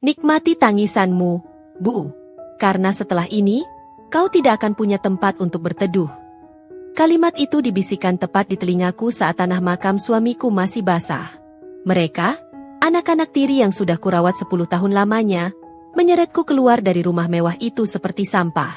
Nikmati tangisanmu, Bu. Karena setelah ini, kau tidak akan punya tempat untuk berteduh. Kalimat itu dibisikkan tepat di telingaku saat tanah makam suamiku masih basah. Mereka, anak-anak tiri yang sudah kurawat 10 tahun lamanya, menyeretku keluar dari rumah mewah itu seperti sampah.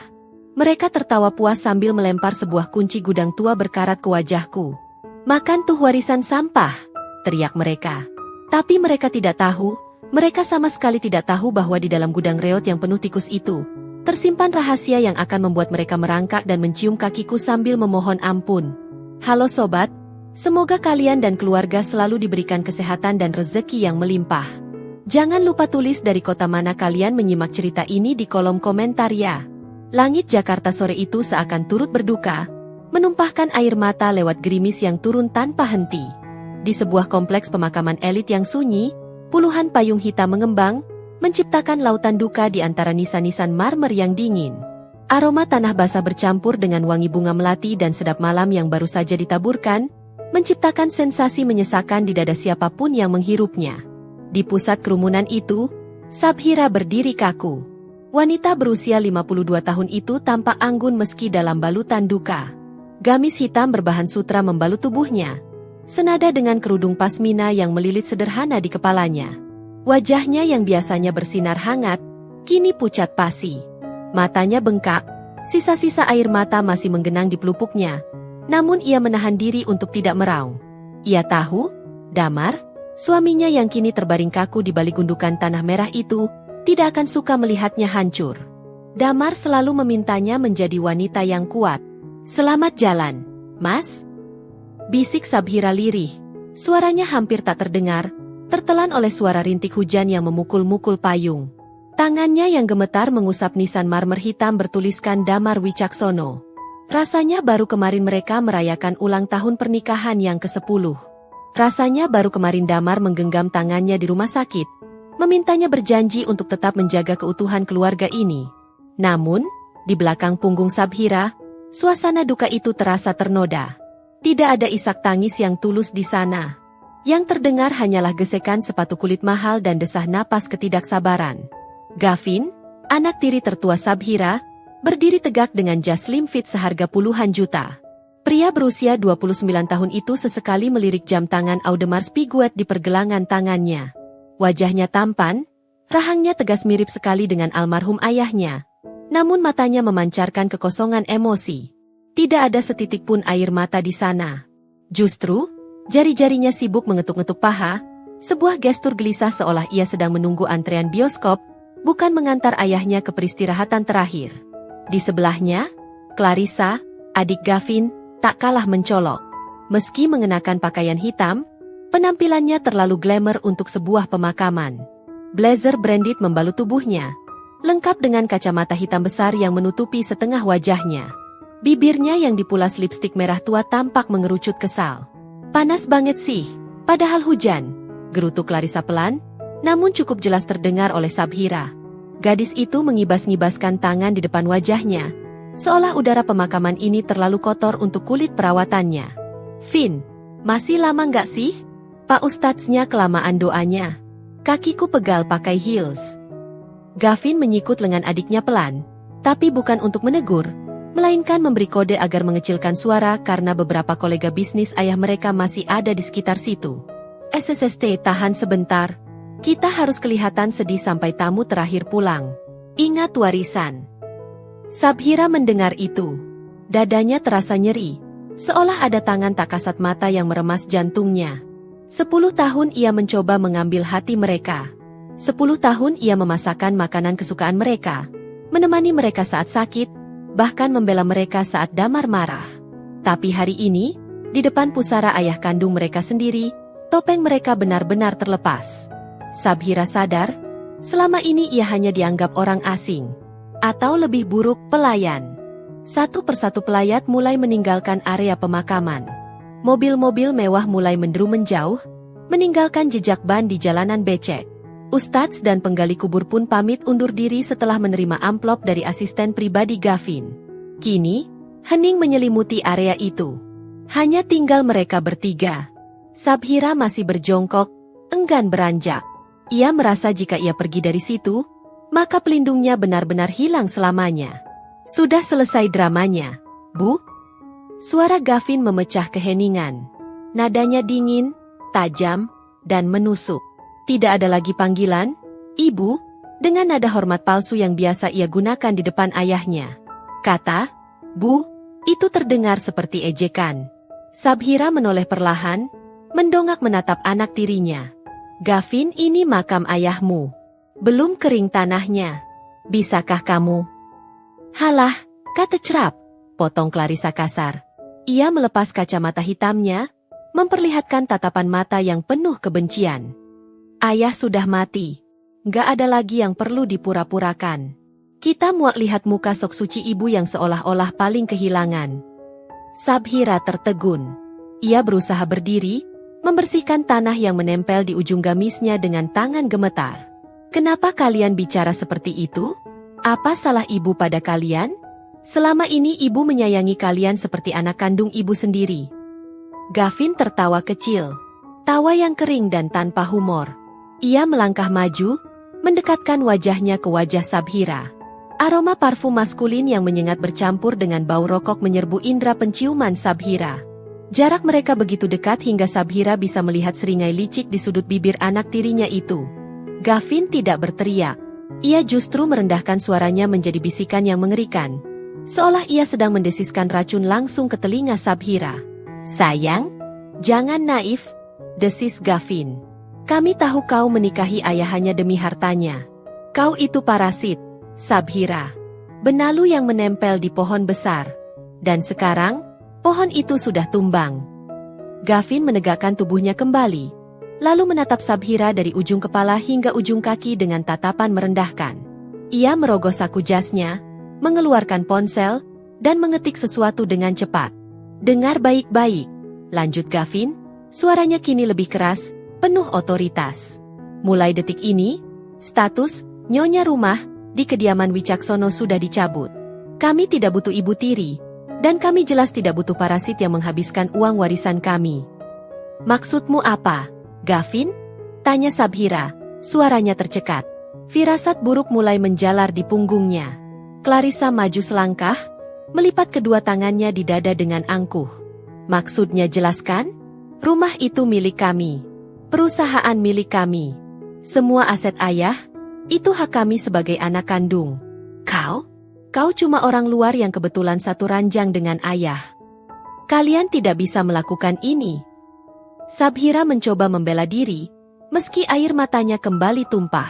Mereka tertawa puas sambil melempar sebuah kunci gudang tua berkarat ke wajahku. "Makan tuh warisan sampah," teriak mereka. Tapi mereka tidak tahu, mereka sama sekali tidak tahu bahwa di dalam gudang reot yang penuh tikus itu, tersimpan rahasia yang akan membuat mereka merangkak dan mencium kakiku sambil memohon ampun. Halo sobat, semoga kalian dan keluarga selalu diberikan kesehatan dan rezeki yang melimpah. Jangan lupa tulis dari kota mana kalian menyimak cerita ini di kolom komentar ya. Langit Jakarta sore itu seakan turut berduka, menumpahkan air mata lewat gerimis yang turun tanpa henti. Di sebuah kompleks pemakaman elit yang sunyi, puluhan payung hitam mengembang, menciptakan lautan duka di antara nisan-nisan marmer yang dingin. Aroma tanah basah bercampur dengan wangi bunga melati dan sedap malam yang baru saja ditaburkan, menciptakan sensasi menyesakan di dada siapapun yang menghirupnya. Di pusat kerumunan itu, Sabhira berdiri kaku. Wanita berusia 52 tahun itu tampak anggun meski dalam balutan duka. Gamis hitam berbahan sutra membalut tubuhnya, senada dengan kerudung pasmina yang melilit sederhana di kepalanya. Wajahnya yang biasanya bersinar hangat, kini pucat pasi. Matanya bengkak, sisa-sisa air mata masih menggenang di pelupuknya, namun ia menahan diri untuk tidak meraung. Ia tahu, Damar, suaminya yang kini terbaring kaku di balik gundukan tanah merah itu, tidak akan suka melihatnya hancur. Damar selalu memintanya menjadi wanita yang kuat. "Selamat jalan, Mas," bisik Sabhira lirih. Suaranya hampir tak terdengar, tertelan oleh suara rintik hujan yang memukul-mukul payung. Tangannya yang gemetar mengusap nisan marmer hitam bertuliskan Damar Wicaksono. Rasanya baru kemarin mereka merayakan ulang tahun pernikahan yang ke-10. Rasanya baru kemarin Damar menggenggam tangannya di rumah sakit, memintanya berjanji untuk tetap menjaga keutuhan keluarga ini. Namun, di belakang punggung Sabhira, suasana duka itu terasa ternoda. Tidak ada isak tangis yang tulus di sana. Yang terdengar hanyalah gesekan sepatu kulit mahal dan desah napas ketidaksabaran. Gavin, anak tiri tertua Sabhira, berdiri tegak dengan jas slim fit seharga puluhan juta. Pria berusia 29 tahun itu sesekali melirik jam tangan Audemars Piguet di pergelangan tangannya. Wajahnya tampan, rahangnya tegas mirip sekali dengan almarhum ayahnya. Namun matanya memancarkan kekosongan emosi. Tidak ada setitik pun air mata di sana. Justru, jari-jarinya sibuk mengetuk-ngetuk paha, sebuah gestur gelisah seolah ia sedang menunggu antrean bioskop, bukan mengantar ayahnya ke peristirahatan terakhir. Di sebelahnya, Clarissa, adik Gavin, tak kalah mencolok. Meski mengenakan pakaian hitam, penampilannya terlalu glamour untuk sebuah pemakaman. Blazer branded membalut tubuhnya, lengkap dengan kacamata hitam besar yang menutupi setengah wajahnya. Bibirnya yang dipulas lipstik merah tua tampak mengerucut kesal. "Panas banget sih, padahal hujan," gerutu Clarissa pelan, namun cukup jelas terdengar oleh Sabhira. Gadis itu mengibas-ngibaskan tangan di depan wajahnya, seolah udara pemakaman ini terlalu kotor untuk kulit perawatannya. "Vin, masih lama nggak sih? Pak Ustadznya kelamaan doanya. Kakiku pegal pakai heels." Gavin menyikut lengan adiknya pelan, tapi bukan untuk menegur, melainkan memberi kode agar mengecilkan suara karena beberapa kolega bisnis ayah mereka masih ada di sekitar situ. "SSST, tahan sebentar. Kita harus kelihatan sedih sampai tamu terakhir pulang. Ingat warisan." Sabhira mendengar itu. Dadanya terasa nyeri, seolah ada tangan tak kasat mata yang meremas jantungnya. 10 tahun ia mencoba mengambil hati mereka. 10 tahun ia memasakkan makanan kesukaan mereka, menemani mereka saat sakit, bahkan membela mereka saat Damar marah. Tapi hari ini, di depan pusara ayah kandung mereka sendiri, topeng mereka benar-benar terlepas. Sabhira sadar, selama ini ia hanya dianggap orang asing. Atau lebih buruk, pelayan. Satu persatu pelayat mulai meninggalkan area pemakaman. Mobil-mobil mewah mulai menderu menjauh, meninggalkan jejak ban di jalanan becek. Ustadz dan penggali kubur pun pamit undur diri setelah menerima amplop dari asisten pribadi Gavin. Kini, hening menyelimuti area itu. Hanya tinggal mereka bertiga. Sabhira masih berjongkok, enggan beranjak. Ia merasa jika ia pergi dari situ, maka pelindungnya benar-benar hilang selamanya. Sudah selesai dramanya, Bu? Suara Gavin memecah keheningan. Nadanya dingin, tajam, dan menusuk. Tidak ada lagi panggilan, Ibu, dengan nada hormat palsu yang biasa ia gunakan di depan ayahnya. Kata, Bu, itu terdengar seperti ejekan. Sabhira menoleh perlahan, mendongak menatap anak tirinya. Gavin, ini makam ayahmu. Belum kering tanahnya. Bisakah kamu? Halah, kata cerap, potong Clarissa kasar. Ia melepas kacamata hitamnya, memperlihatkan tatapan mata yang penuh kebencian. Ayah sudah mati. Gak ada lagi yang perlu dipura-purakan. Kita muak lihat muka sok suci ibu yang seolah-olah paling kehilangan. Sabhira tertegun. Ia berusaha berdiri, membersihkan tanah yang menempel di ujung gamisnya dengan tangan gemetar. Kenapa kalian bicara seperti itu? Apa salah ibu pada kalian? Selama ini ibu menyayangi kalian seperti anak kandung ibu sendiri. Gavin tertawa kecil. Tawa yang kering dan tanpa humor. Ia melangkah maju, mendekatkan wajahnya ke wajah Sabhira. Aroma parfum maskulin yang menyengat bercampur dengan bau rokok menyerbu indera penciuman Sabhira. Jarak mereka begitu dekat hingga Sabhira bisa melihat seringai licik di sudut bibir anak tirinya itu. Gavin tidak berteriak. Ia justru merendahkan suaranya menjadi bisikan yang mengerikan. Seolah ia sedang mendesiskan racun langsung ke telinga Sabhira. Sayang, jangan naif, desis Gavin. Kami tahu kau menikahi ayah hanya demi hartanya. Kau itu parasit, Sabhira. Benalu yang menempel di pohon besar. Dan sekarang, pohon itu sudah tumbang. Gavin menegakkan tubuhnya kembali, lalu menatap Sabhira dari ujung kepala hingga ujung kaki dengan tatapan merendahkan. Ia merogoh saku jasnya, mengeluarkan ponsel, dan mengetik sesuatu dengan cepat. Dengar baik-baik, lanjut Gavin, suaranya kini lebih keras, penuh otoritas. Mulai detik ini, status Nyonya Rumah di kediaman Wicaksono sudah dicabut. Kami tidak butuh ibu tiri. Dan kami jelas tidak butuh parasit yang menghabiskan uang warisan kami. Maksudmu apa, Gavin? Tanya Sabhira, suaranya tercekat. Firasat buruk mulai menjalar di punggungnya. Clarissa maju selangkah, melipat kedua tangannya di dada dengan angkuh. Maksudnya jelaskan? Rumah itu milik kami. Perusahaan milik kami. Semua aset ayah, itu hak kami sebagai anak kandung. Kau cuma orang luar yang kebetulan satu ranjang dengan ayah. Kalian tidak bisa melakukan ini. Sabhira mencoba membela diri, meski air matanya kembali tumpah.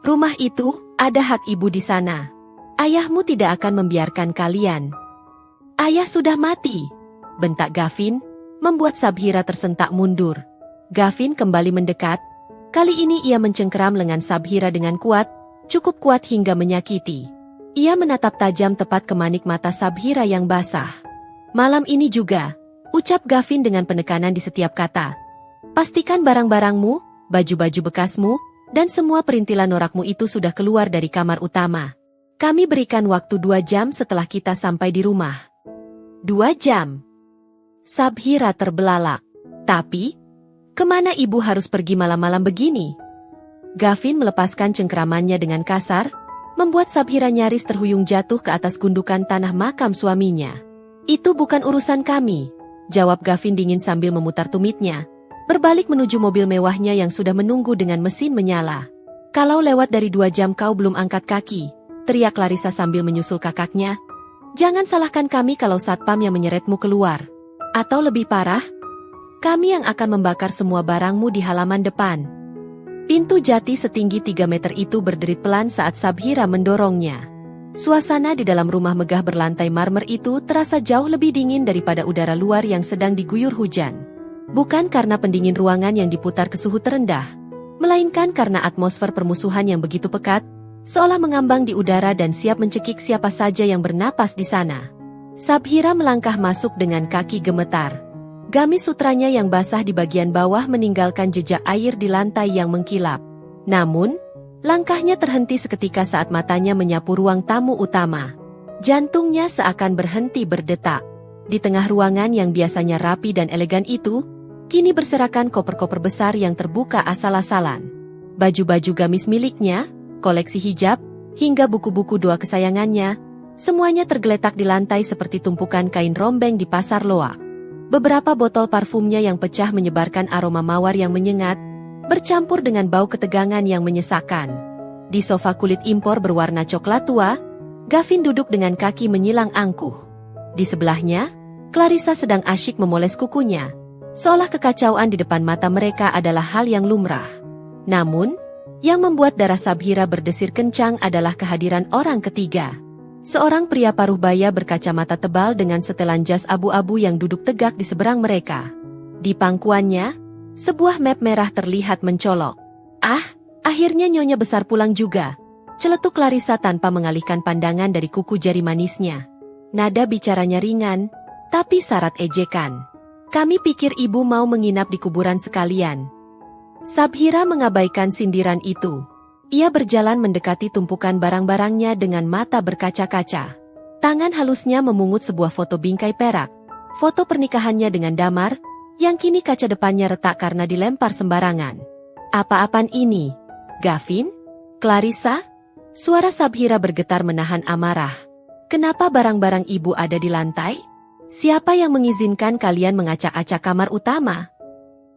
Rumah itu, ada hak ibu di sana. Ayahmu tidak akan membiarkan kalian. Ayah sudah mati, bentak Gavin, membuat Sabhira tersentak mundur. Gavin kembali mendekat. Kali ini ia mencengkeram lengan Sabhira dengan kuat, cukup kuat hingga menyakiti. Ia menatap tajam tepat ke manik mata Sabhira yang basah. Malam ini juga, ucap Gavin dengan penekanan di setiap kata. Pastikan barang-barangmu, baju-baju bekasmu, dan semua perintilan norakmu itu sudah keluar dari kamar utama. Kami berikan waktu 2 jam setelah kita sampai di rumah. 2 jam. Sabhira terbelalak. Tapi, kemana ibu harus pergi malam-malam begini? Gavin melepaskan cengkeramannya dengan kasar, membuat Sabhira nyaris terhuyung jatuh ke atas gundukan tanah makam suaminya. Itu bukan urusan kami, jawab Gavin dingin sambil memutar tumitnya, berbalik menuju mobil mewahnya yang sudah menunggu dengan mesin menyala. Kalau lewat dari 2 jam kau belum angkat kaki, teriak Clarissa sambil menyusul kakaknya. Jangan salahkan kami kalau satpam yang menyeretmu keluar. Atau lebih parah, kami yang akan membakar semua barangmu di halaman depan. Pintu jati setinggi 3 meter itu berderit pelan saat Sabhira mendorongnya. Suasana di dalam rumah megah berlantai marmer itu terasa jauh lebih dingin daripada udara luar yang sedang diguyur hujan. Bukan karena pendingin ruangan yang diputar ke suhu terendah, melainkan karena atmosfer permusuhan yang begitu pekat, seolah mengambang di udara dan siap mencekik siapa saja yang bernapas di sana. Sabhira melangkah masuk dengan kaki gemetar. Gamis sutranya yang basah di bagian bawah meninggalkan jejak air di lantai yang mengkilap. Namun, langkahnya terhenti seketika saat matanya menyapu ruang tamu utama. Jantungnya seakan berhenti berdetak. Di tengah ruangan yang biasanya rapi dan elegan itu, kini berserakan koper-koper besar yang terbuka asal-asalan. baju-baju gamis miliknya, koleksi hijab, hingga buku-buku doa kesayangannya, semuanya tergeletak di lantai seperti tumpukan kain rombeng di pasar loak. Beberapa botol parfumnya yang pecah menyebarkan aroma mawar yang menyengat, bercampur dengan bau ketegangan yang menyesakan. Di sofa kulit impor berwarna coklat tua, Gavin duduk dengan kaki menyilang angkuh. Di sebelahnya, Clarissa sedang asyik memoles kukunya, seolah kekacauan di depan mata mereka adalah hal yang lumrah. Namun, yang membuat darah Sabhira berdesir kencang adalah kehadiran orang ketiga. Seorang pria paruh baya berkacamata tebal dengan setelan jas abu-abu yang duduk tegak di seberang mereka. Di pangkuannya, sebuah map merah terlihat mencolok. "Ah, akhirnya Nyonya besar pulang juga," celetuk Clarissa tanpa mengalihkan pandangan dari kuku jari manisnya. Nada bicaranya ringan, tapi syarat ejekan. "Kami pikir ibu mau menginap di kuburan sekalian." Sabhira mengabaikan sindiran itu. Ia berjalan mendekati tumpukan barang-barangnya dengan mata berkaca-kaca. Tangan halusnya memungut sebuah foto bingkai perak. Foto pernikahannya dengan Damar, yang kini kaca depannya retak karena dilempar sembarangan. "Apa-apaan ini? Gavin? Clarissa?" Suara Sabhira bergetar menahan amarah. "Kenapa barang-barang ibu ada di lantai? Siapa yang mengizinkan kalian mengacak-acak kamar utama?"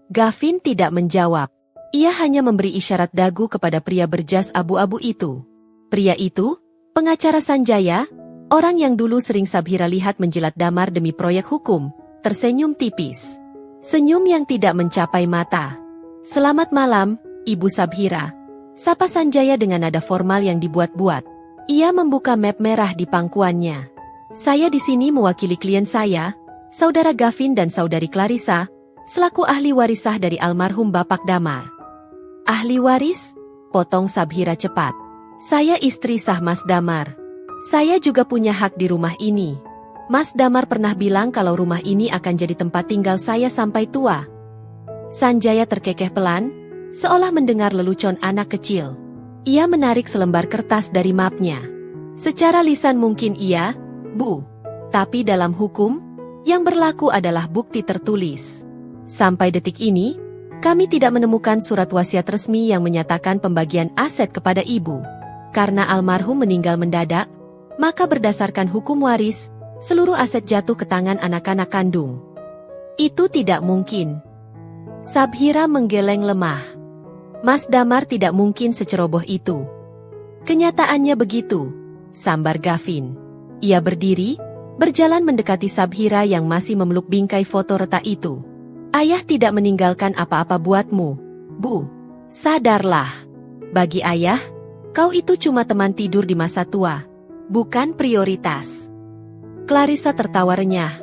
Gavin tidak menjawab. Ia hanya memberi isyarat dagu kepada pria berjas abu-abu itu. Pria itu, pengacara Sanjaya, orang yang dulu sering Sabhira lihat menjilat Damar demi proyek hukum, tersenyum tipis. Senyum yang tidak mencapai mata. "Selamat malam, Ibu Sabhira," sapa Sanjaya dengan nada formal yang dibuat-buat. Ia membuka map merah di pangkuannya. "Saya di sini mewakili klien saya, Saudara Gavin dan Saudari Clarissa, selaku ahli warisah dari almarhum Bapak Damar." "Ahli waris?" potong Sabhira cepat. "Saya istri sah Mas Damar. Saya juga punya hak di rumah ini. Mas Damar pernah bilang kalau rumah ini akan jadi tempat tinggal saya sampai tua." Sanjaya terkekeh pelan, seolah mendengar lelucon anak kecil. Ia menarik selembar kertas dari mapnya. "Secara lisan mungkin iya, Bu. Tapi dalam hukum, yang berlaku adalah bukti tertulis. Sampai detik ini, kami tidak menemukan surat wasiat resmi yang menyatakan pembagian aset kepada ibu. Karena almarhum meninggal mendadak, maka berdasarkan hukum waris, seluruh aset jatuh ke tangan anak-anak kandung." "Itu tidak mungkin." Sabhira menggeleng lemah. "Mas Damar tidak mungkin seceroboh itu." "Kenyataannya begitu," sambar Gavin. Ia berdiri, berjalan mendekati Sabhira yang masih memeluk bingkai foto retak itu. "Ayah tidak meninggalkan apa-apa buatmu, Bu. Sadarlah. Bagi ayah, kau itu cuma teman tidur di masa tua, bukan prioritas." Clarissa tertawa renyah.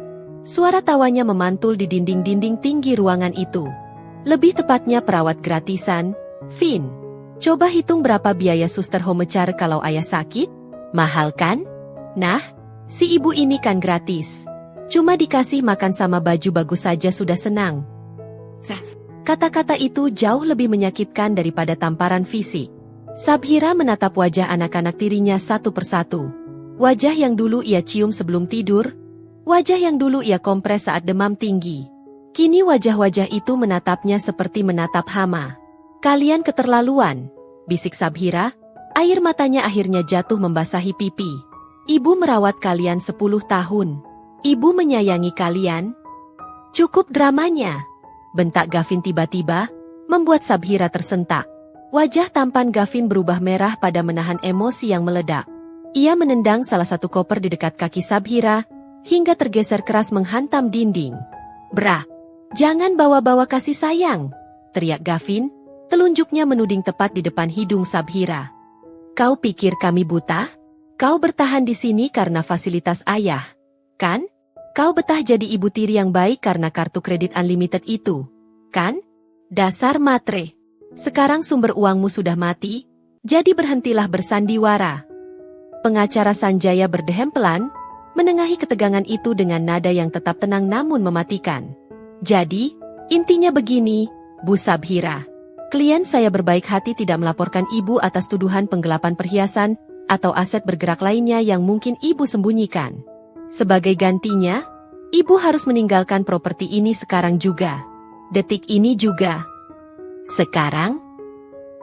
Suara tawanya memantul di dinding-dinding tinggi ruangan itu. "Lebih tepatnya perawat gratisan, Vin. Coba hitung berapa biaya suster home care kalau ayah sakit? Mahal kan? Nah, si ibu ini kan gratis. Cuma dikasih makan sama baju bagus saja sudah senang." Kata-kata itu jauh lebih menyakitkan daripada tamparan fisik. Sabhira menatap wajah anak-anak tirinya satu persatu. Wajah yang dulu ia cium sebelum tidur, wajah yang dulu ia kompres saat demam tinggi. Kini wajah-wajah itu menatapnya seperti menatap hama. "Kalian keterlaluan," bisik Sabhira, air matanya akhirnya jatuh membasahi pipi. "Ibu merawat kalian 10 tahun. Ibu menyayangi kalian. Cukup dramanya," bentak Gavin tiba-tiba, membuat Sabhira tersentak. Wajah tampan Gavin berubah merah pada menahan emosi yang meledak. Ia menendang salah satu koper di dekat kaki Sabhira, hingga tergeser keras menghantam dinding. "Bra, jangan bawa-bawa kasih sayang," teriak Gavin, telunjuknya menuding tepat di depan hidung Sabhira. "Kau pikir kami buta? Kau bertahan di sini karena fasilitas ayah, kan? Kau betah jadi ibu tiri yang baik karena kartu kredit unlimited itu, kan? Dasar matre. Sekarang sumber uangmu sudah mati, jadi berhentilah bersandiwara." Pengacara Sanjaya berdehem pelan, menengahi ketegangan itu dengan nada yang tetap tenang namun mematikan. "Jadi, intinya begini, Bu Sabhira. Klien saya berbaik hati tidak melaporkan ibu atas tuduhan penggelapan perhiasan atau aset bergerak lainnya yang mungkin ibu sembunyikan. Sebagai gantinya, ibu harus meninggalkan properti ini sekarang juga. Detik ini juga." "Sekarang?"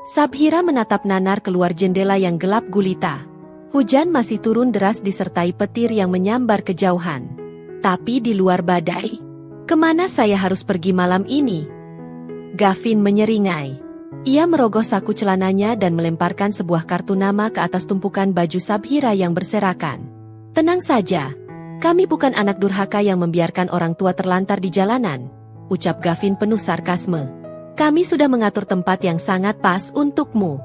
Sabhira menatap Nanar keluar jendela yang gelap gulita. Hujan masih turun deras disertai petir yang menyambar kejauhan. Tapi di luar badai, kemana saya harus pergi malam ini? Gavin menyeringai. Ia merogoh saku celananya dan melemparkan sebuah kartu nama ke atas tumpukan baju Sabhira yang berserakan. Tenang saja, kami bukan anak durhaka yang membiarkan orang tua terlantar di jalanan, ucap Gavin penuh sarkasme. Kami sudah mengatur tempat yang sangat pas untukmu.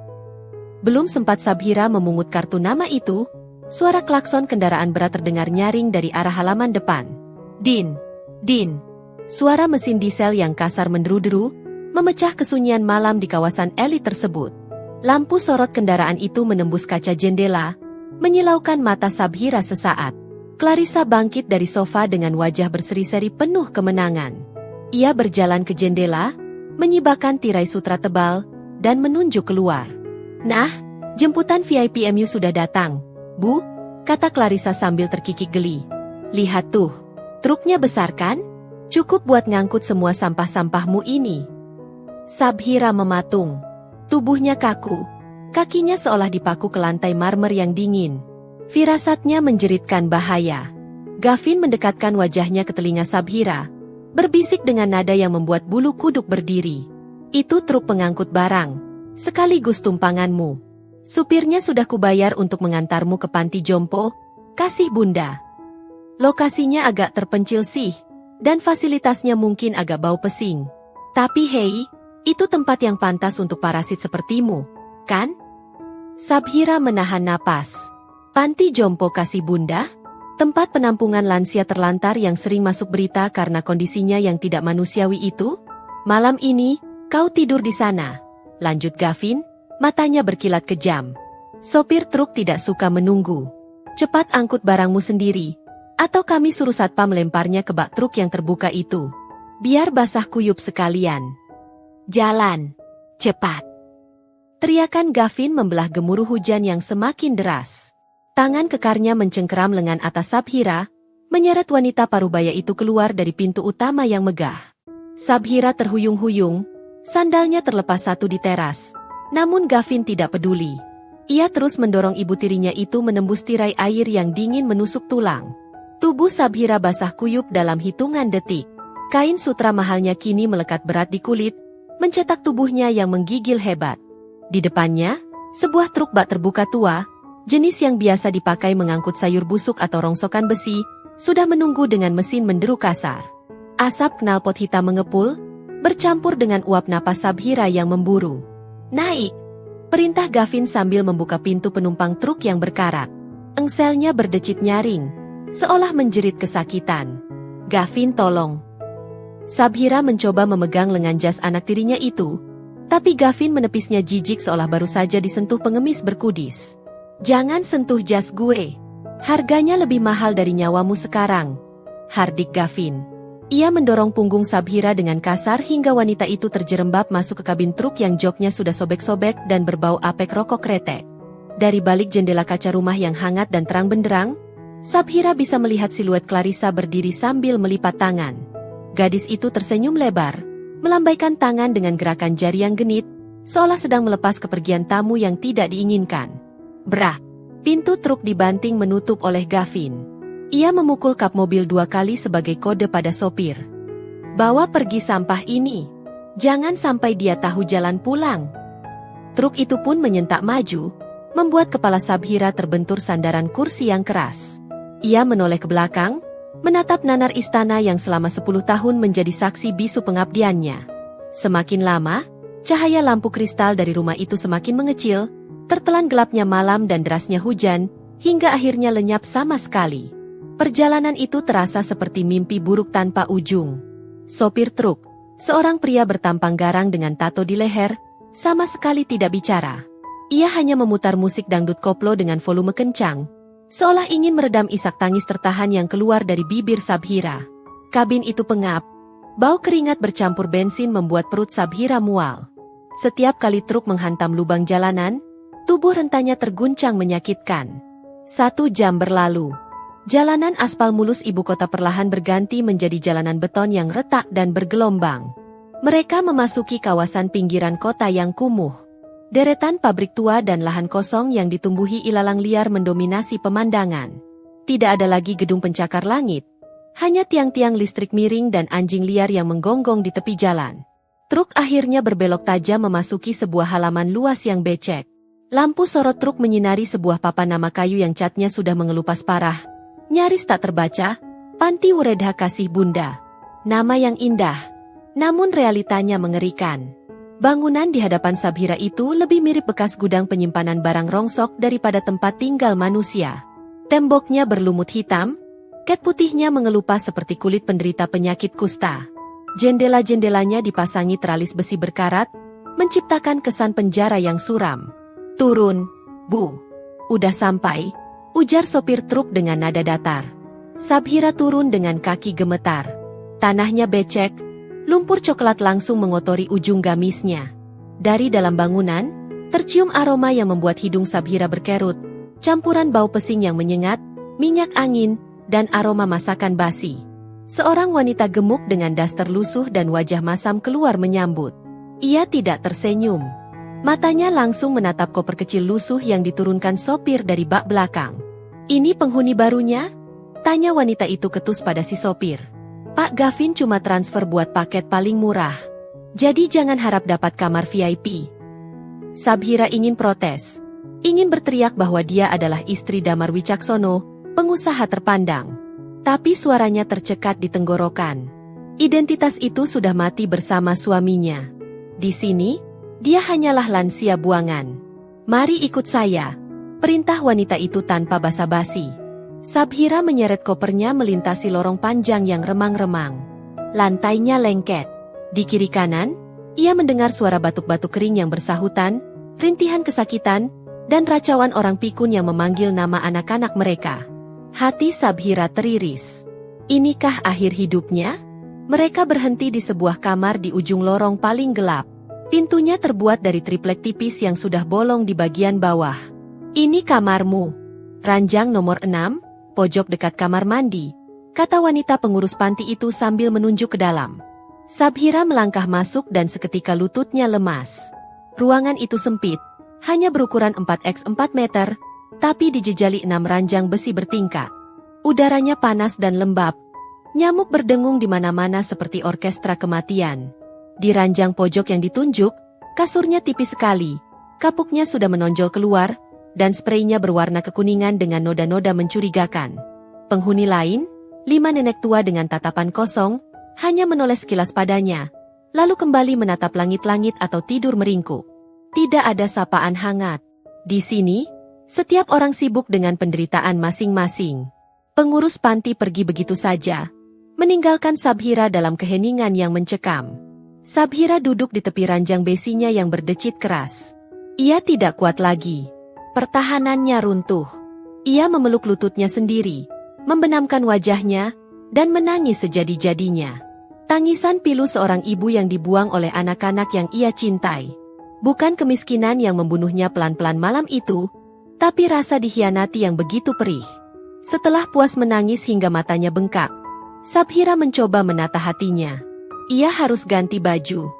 Belum sempat Sabhira memungut kartu nama itu, suara klakson kendaraan berat terdengar nyaring dari arah halaman depan. Din! Din! Suara mesin diesel yang kasar menderu-deru, memecah kesunyian malam di kawasan elit tersebut. Lampu sorot kendaraan itu menembus kaca jendela, menyilaukan mata Sabhira sesaat. Clarissa bangkit dari sofa dengan wajah berseri-seri penuh kemenangan. Ia berjalan ke jendela, menyibakkan tirai sutra tebal, dan menunjuk keluar. Nah, jemputan VIP MU sudah datang, Bu, kata Clarissa sambil terkikik geli. Lihat tuh, truknya besar kan? Cukup buat ngangkut semua sampah-sampahmu ini. Sabhira mematung. Tubuhnya kaku, kakinya seolah dipaku ke lantai marmer yang dingin. Firasatnya menjeritkan bahaya. Gavin mendekatkan wajahnya ke telinga Sabhira, berbisik dengan nada yang membuat bulu kuduk berdiri. Itu truk pengangkut barang, sekaligus tumpanganmu. Supirnya sudah kubayar untuk mengantarmu ke panti jompo, kasih bunda. Lokasinya agak terpencil sih, dan fasilitasnya mungkin agak bau pesing. Tapi hei, itu tempat yang pantas untuk parasit sepertimu, kan? Sabhira menahan napas. Panti jompo kasih bunda? Tempat penampungan lansia terlantar yang sering masuk berita karena kondisinya yang tidak manusiawi itu? Malam ini, kau tidur di sana. Lanjut Gavin, matanya berkilat kejam. Sopir truk tidak suka menunggu. Cepat angkut barangmu sendiri, atau kami suruh satpam melemparnya ke bak truk yang terbuka itu. Biar basah kuyup sekalian. Jalan. Cepat. Teriakan Gavin membelah gemuruh hujan yang semakin deras. Tangan kekarnya mencengkeram lengan atas Sabhira, menyeret wanita parubaya itu keluar dari pintu utama yang megah. Sabhira terhuyung-huyung, sandalnya terlepas satu di teras. Namun Gavin tidak peduli. Ia terus mendorong ibu tirinya itu menembus tirai air yang dingin menusuk tulang. Tubuh Sabhira basah kuyup dalam hitungan detik. Kain sutra mahalnya kini melekat berat di kulit, mencetak tubuhnya yang menggigil hebat. Di depannya, sebuah truk bak terbuka tua, jenis yang biasa dipakai mengangkut sayur busuk atau rongsokan besi, sudah menunggu dengan mesin menderu kasar. Asap knalpot hitam mengepul, bercampur dengan uap napas Sabhira yang memburu. Naik! Perintah Gavin sambil membuka pintu penumpang truk yang berkarat. Engselnya berdecit nyaring, seolah menjerit kesakitan. Gavin tolong. Sabhira mencoba memegang lengan jas anak tirinya itu, tapi Gavin menepisnya jijik seolah baru saja disentuh pengemis berkudis. Jangan sentuh jas gue. Harganya lebih mahal dari nyawamu sekarang. Hardik Gavin. Ia mendorong punggung Sabhira dengan kasar hingga wanita itu terjerembab masuk ke kabin truk yang joknya sudah sobek-sobek dan berbau apek rokok kretek. Dari balik jendela kaca rumah yang hangat dan terang benderang, Sabhira bisa melihat siluet Clarissa berdiri sambil melipat tangan. Gadis itu tersenyum lebar, melambaikan tangan dengan gerakan jari yang genit, seolah sedang melepas kepergian tamu yang tidak diinginkan. Brah! Pintu truk dibanting menutup oleh Gavin. Ia memukul kap mobil 2 kali sebagai kode pada sopir. Bawa pergi sampah ini. Jangan sampai dia tahu jalan pulang. Truk itu pun menyentak maju, membuat kepala Sabhira terbentur sandaran kursi yang keras. Ia menoleh ke belakang, menatap Nanar istana yang selama 10 tahun menjadi saksi bisu pengabdiannya. Semakin lama, cahaya lampu kristal dari rumah itu semakin mengecil, tertelan gelapnya malam dan derasnya hujan, hingga akhirnya lenyap sama sekali. Perjalanan itu terasa seperti mimpi buruk tanpa ujung. Sopir truk, seorang pria bertampang garang dengan tato di leher, sama sekali tidak bicara. Ia hanya memutar musik dangdut koplo dengan volume kencang, seolah ingin meredam isak tangis tertahan yang keluar dari bibir Sabhira. Kabin itu pengap, bau keringat bercampur bensin membuat perut Sabhira mual. Setiap kali truk menghantam lubang jalanan, tubuh rentanya terguncang menyakitkan. 1 jam berlalu. Jalanan aspal mulus ibu kota perlahan berganti menjadi jalanan beton yang retak dan bergelombang. Mereka memasuki kawasan pinggiran kota yang kumuh. Deretan pabrik tua dan lahan kosong yang ditumbuhi ilalang liar mendominasi pemandangan. Tidak ada lagi gedung pencakar langit. Hanya tiang-tiang listrik miring dan anjing liar yang menggonggong di tepi jalan. Truk akhirnya berbelok tajam memasuki sebuah halaman luas yang becek. Lampu sorot truk menyinari sebuah papan nama kayu yang catnya sudah mengelupas parah. Nyaris tak terbaca, Panti Wuredha Kasih Bunda. Nama yang indah, namun realitanya mengerikan. Bangunan di hadapan Sabhira itu lebih mirip bekas gudang penyimpanan barang rongsok daripada tempat tinggal manusia. Temboknya berlumut hitam, cat putihnya mengelupas seperti kulit penderita penyakit kusta. Jendela-jendelanya dipasangi teralis besi berkarat, menciptakan kesan penjara yang suram. "Turun, Bu. Udah sampai," ujar sopir truk dengan nada datar. Sabhira turun dengan kaki gemetar. Tanahnya becek, lumpur coklat langsung mengotori ujung gamisnya. Dari dalam bangunan, tercium aroma yang membuat hidung Sabhira berkerut, campuran bau pesing yang menyengat, minyak angin, dan aroma masakan basi. Seorang wanita gemuk dengan daster lusuh dan wajah masam keluar menyambut. Ia tidak tersenyum. Matanya langsung menatap koper kecil lusuh yang diturunkan sopir dari bak belakang. "Ini penghuni barunya?" tanya wanita itu ketus pada si sopir. "Pak Gavin cuma transfer buat paket paling murah. Jadi jangan harap dapat kamar VIP." Sabhira ingin protes. Ingin berteriak bahwa dia adalah istri Damar Wicaksono, pengusaha terpandang. Tapi suaranya tercekat di tenggorokan. Identitas itu sudah mati bersama suaminya. Di sini, dia hanyalah lansia buangan. "Mari ikut saya," perintah wanita itu tanpa basa-basi. Sabhira menyeret kopernya melintasi lorong panjang yang remang-remang. Lantainya lengket. Di kiri kanan, ia mendengar suara batuk-batuk kering yang bersahutan, rintihan kesakitan, dan racauan orang pikun yang memanggil nama anak-anak mereka. Hati Sabhira teriris. Inikah akhir hidupnya? Mereka berhenti di sebuah kamar di ujung lorong paling gelap. Pintunya terbuat dari triplek tipis yang sudah bolong di bagian bawah. "Ini kamarmu. Ranjang nomor 6. Pojok dekat kamar mandi," kata wanita pengurus panti itu sambil menunjuk ke dalam. Sabhira melangkah masuk dan seketika lututnya lemas. Ruangan itu sempit, hanya berukuran 4x4 meter, tapi dijejali 6 ranjang besi bertingkat. Udaranya panas dan lembab. Nyamuk berdengung di mana-mana seperti orkestra kematian. Di ranjang pojok yang ditunjuk, kasurnya tipis sekali, kapuknya sudah menonjol keluar, dan spraynya berwarna kekuningan dengan noda-noda mencurigakan. Penghuni lain, 5 nenek tua dengan tatapan kosong, hanya menoleh sekilas padanya, lalu kembali menatap langit-langit atau tidur meringkuk. Tidak ada sapaan hangat. Di sini, setiap orang sibuk dengan penderitaan masing-masing. Pengurus panti pergi begitu saja, meninggalkan Sabhira dalam keheningan yang mencekam. Sabhira duduk di tepi ranjang besinya yang berdecit keras. Ia tidak kuat lagi. Pertahanannya runtuh. Ia memeluk lututnya sendiri, membenamkan wajahnya, dan menangis sejadi-jadinya. Tangisan pilu seorang ibu yang dibuang oleh anak-anak yang ia cintai. Bukan kemiskinan yang membunuhnya pelan-pelan malam itu, tapi rasa dikhianati yang begitu perih. Setelah puas menangis hingga matanya bengkak, Sabhira mencoba menata hatinya. Ia harus ganti baju.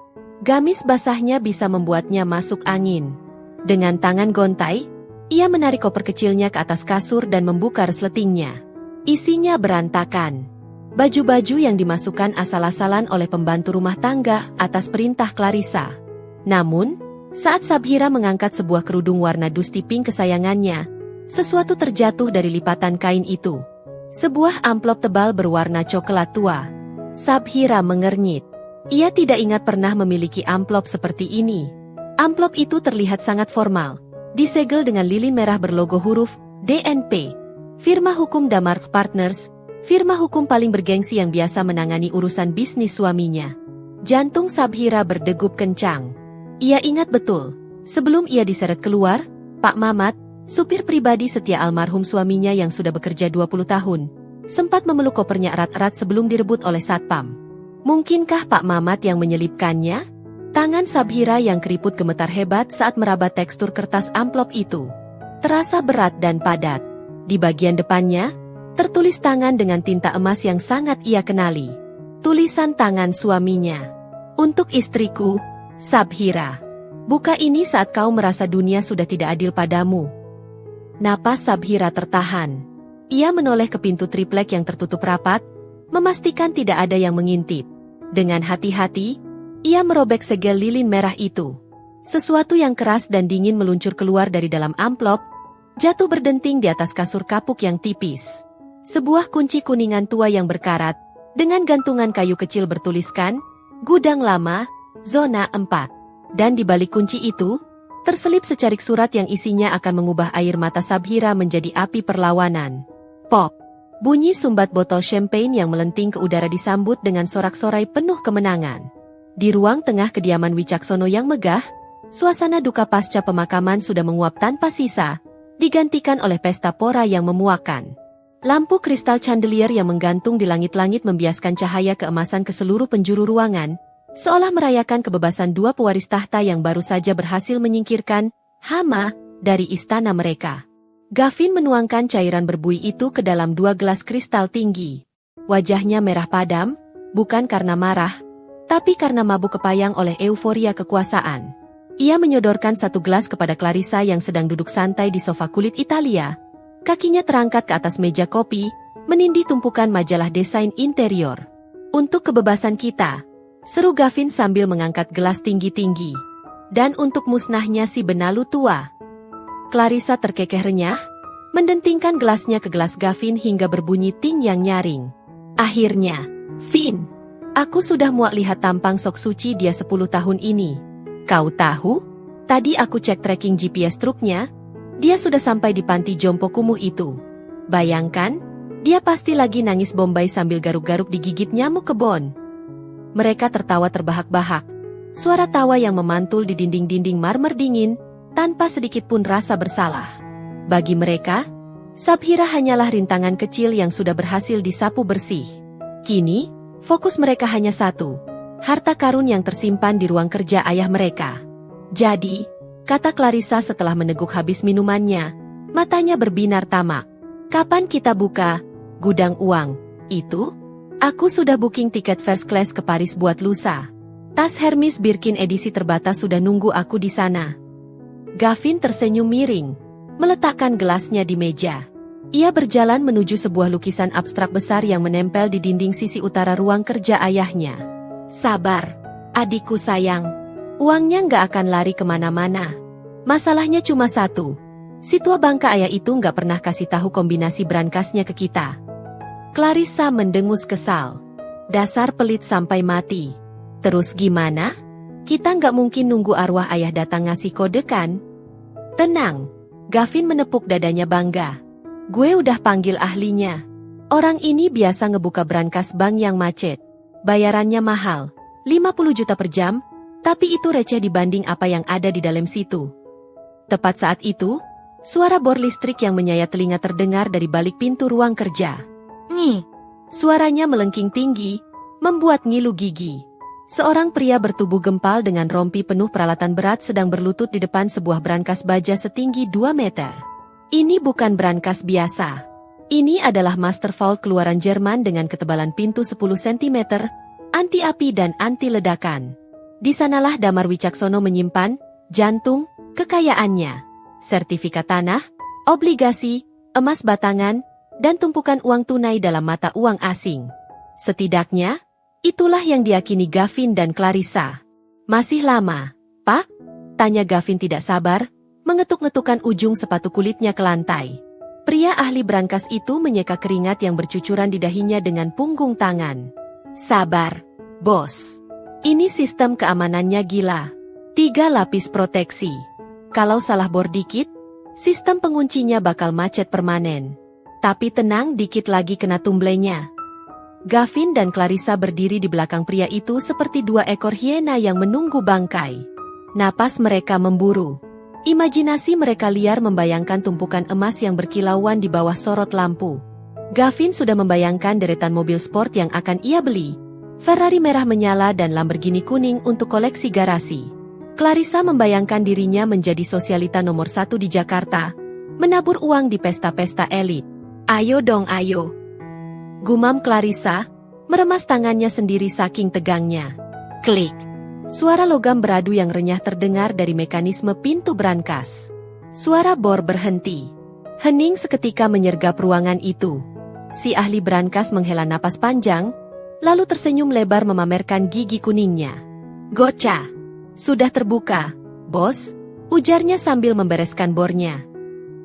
Gamis basahnya bisa membuatnya masuk angin. Dengan tangan gontai, ia menarik koper kecilnya ke atas kasur dan membuka resletingnya. Isinya berantakan. Baju-baju yang dimasukkan asal-asalan oleh pembantu rumah tangga atas perintah Clarissa. Namun, saat Sabhira mengangkat sebuah kerudung warna dusty pink kesayangannya, sesuatu terjatuh dari lipatan kain itu. Sebuah amplop tebal berwarna coklat tua. Sabhira mengernyit. Ia tidak ingat pernah memiliki amplop seperti ini. Amplop itu terlihat sangat formal, disegel dengan lilin merah berlogo huruf DNP. Firma hukum Damar Partners, firma hukum paling bergengsi yang biasa menangani urusan bisnis suaminya. Jantung Sabhira berdegup kencang. Ia ingat betul, sebelum ia diseret keluar, Pak Mamat, supir pribadi setia almarhum suaminya yang sudah bekerja 20 tahun, sempat memeluk kopernya erat-erat sebelum direbut oleh satpam. Mungkinkah Pak Mamat yang menyelipkannya? Tangan Sabhira yang keriput gemetar hebat saat meraba tekstur kertas amplop itu. Terasa berat dan padat. Di bagian depannya, tertulis tangan dengan tinta emas yang sangat ia kenali. Tulisan tangan suaminya. "Untuk istriku, Sabhira." Buka ini saat kau merasa dunia sudah tidak adil padamu. Napas Sabhira tertahan. Ia menoleh ke pintu triplek yang tertutup rapat, memastikan tidak ada yang mengintip. Dengan hati-hati, ia merobek segel lilin merah itu. Sesuatu yang keras dan dingin meluncur keluar dari dalam amplop, jatuh berdenting di atas kasur kapuk yang tipis. Sebuah kunci kuningan tua yang berkarat, dengan gantungan kayu kecil bertuliskan, Gudang Lama, Zona 4. Dan di balik kunci itu, terselip secarik surat yang isinya akan mengubah air mata Sabhira menjadi api perlawanan. Pop! Bunyi sumbat botol champagne yang melenting ke udara disambut dengan sorak-sorai penuh kemenangan. Di ruang tengah kediaman Wicaksono yang megah, suasana duka pasca pemakaman sudah menguap tanpa sisa, digantikan oleh pesta pora yang memuakan. Lampu kristal chandelier yang menggantung di langit-langit membiaskan cahaya keemasan ke seluruh penjuru ruangan, seolah merayakan kebebasan dua pewaris tahta yang baru saja berhasil menyingkirkan hama dari istana mereka. Gavin menuangkan cairan berbuih itu ke dalam 2 gelas kristal tinggi. Wajahnya merah padam, bukan karena marah, tapi karena mabuk kepayang oleh euforia kekuasaan. Ia menyodorkan 1 gelas kepada Clarissa yang sedang duduk santai di sofa kulit Italia. Kakinya terangkat ke atas meja kopi, menindih tumpukan majalah desain interior. Untuk kebebasan kita, seru Gavin sambil mengangkat gelas tinggi-tinggi. Dan untuk musnahnya si benalu tua. Clarissa terkekeh renyah, mendentingkan gelasnya ke gelas Gavin hingga berbunyi ting yang nyaring. Akhirnya, Vin, aku sudah muak lihat tampang sok suci dia 10 tahun ini. Kau tahu? Tadi aku cek tracking GPS truknya, dia sudah sampai di panti jompo kumuh itu. Bayangkan, dia pasti lagi nangis Bombay sambil garuk-garuk digigit nyamuk kebon. Mereka tertawa terbahak-bahak. Suara tawa yang memantul di dinding-dinding marmer dingin, tanpa sedikit pun rasa bersalah. Bagi mereka, Sabhira hanyalah rintangan kecil yang sudah berhasil disapu bersih. Kini, fokus mereka hanya satu, harta karun yang tersimpan di ruang kerja ayah mereka. Jadi, kata Clarissa setelah meneguk habis minumannya, matanya berbinar tamak. Kapan kita buka gudang uang itu? Aku sudah booking tiket first class ke Paris buat lusa. Tas Hermes Birkin edisi terbatas sudah nunggu aku di sana. Gavin tersenyum miring, meletakkan gelasnya di meja. Ia berjalan menuju sebuah lukisan abstrak besar yang menempel di dinding sisi utara ruang kerja ayahnya. Sabar, adikku sayang. Uangnya nggak akan lari kemana-mana. Masalahnya cuma satu. Si tua bangka ayah itu nggak pernah kasih tahu kombinasi brankasnya ke kita. Clarissa mendengus kesal. Dasar pelit sampai mati. Terus gimana? Kita nggak mungkin nunggu arwah ayah datang ngasih kode kan? Tenang. Gavin menepuk dadanya bangga. Gue udah panggil ahlinya. Orang ini biasa ngebuka brankas bank yang macet. Bayarannya mahal, 50 juta per jam, tapi itu receh dibanding apa yang ada di dalam situ. Tepat saat itu, suara bor listrik yang menyayat telinga terdengar dari balik pintu ruang kerja. Nyi. Suaranya melengking tinggi, membuat ngilu gigi. Seorang pria bertubuh gempal dengan rompi penuh peralatan berat sedang berlutut di depan sebuah brankas baja setinggi 2 meter. Ini bukan brankas biasa. Ini adalah Master Vault keluaran Jerman dengan ketebalan pintu 10 cm, anti api dan anti ledakan. Di sanalah Damar Wicaksono menyimpan jantung kekayaannya, sertifikat tanah, obligasi, emas batangan, dan tumpukan uang tunai dalam mata uang asing. Setidaknya, itulah yang diyakini Gavin dan Clarissa. Masih lama, Pak? Tanya Gavin tidak sabar, mengetuk-ngetukkan ujung sepatu kulitnya ke lantai. Pria ahli brankas itu menyeka keringat yang bercucuran di dahinya dengan punggung tangan. Sabar, bos. Ini sistem keamanannya gila. 3 lapis proteksi. Kalau salah bor dikit, sistem penguncinya bakal macet permanen. Tapi tenang, dikit lagi kena tumblenya. Gavin dan Clarissa berdiri di belakang pria itu seperti 2 ekor hiena yang menunggu bangkai. Napas mereka memburu. Imajinasi mereka liar membayangkan tumpukan emas yang berkilauan di bawah sorot lampu. Gavin sudah membayangkan deretan mobil sport yang akan ia beli. Ferrari merah menyala dan Lamborghini kuning untuk koleksi garasi. Clarissa membayangkan dirinya menjadi sosialita nomor 1 di Jakarta, menabur uang di pesta-pesta elit. Ayo dong ayo. Gumam Clarissa, meremas tangannya sendiri saking tegangnya. Klik. Suara logam beradu yang renyah terdengar dari mekanisme pintu brankas. Suara bor berhenti. Hening seketika menyergap ruangan itu. Si ahli brankas menghela napas panjang, lalu tersenyum lebar memamerkan gigi kuningnya. "Goca, sudah terbuka, bos," ujarnya sambil membereskan bornya.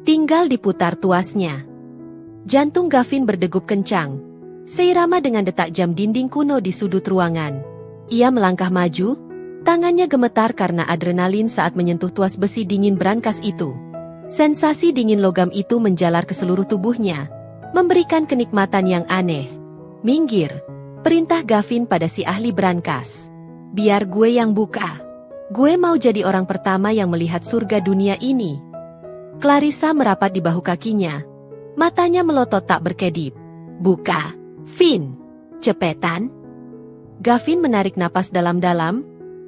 "Tinggal diputar tuasnya." Jantung Gavin berdegup kencang, seirama dengan detak jam dinding kuno di sudut ruangan. Ia melangkah maju, tangannya gemetar karena adrenalin saat menyentuh tuas besi dingin brankas itu. Sensasi dingin logam itu menjalar ke seluruh tubuhnya, memberikan kenikmatan yang aneh. "Minggir," perintah Gavin pada si ahli brankas. "Biar gue yang buka. Gue mau jadi orang pertama yang melihat surga dunia ini." Clarissa merapat di bahu kakinya, matanya melotot tak berkedip. "Buka, Vin. Cepetan." Gavin menarik napas dalam-dalam,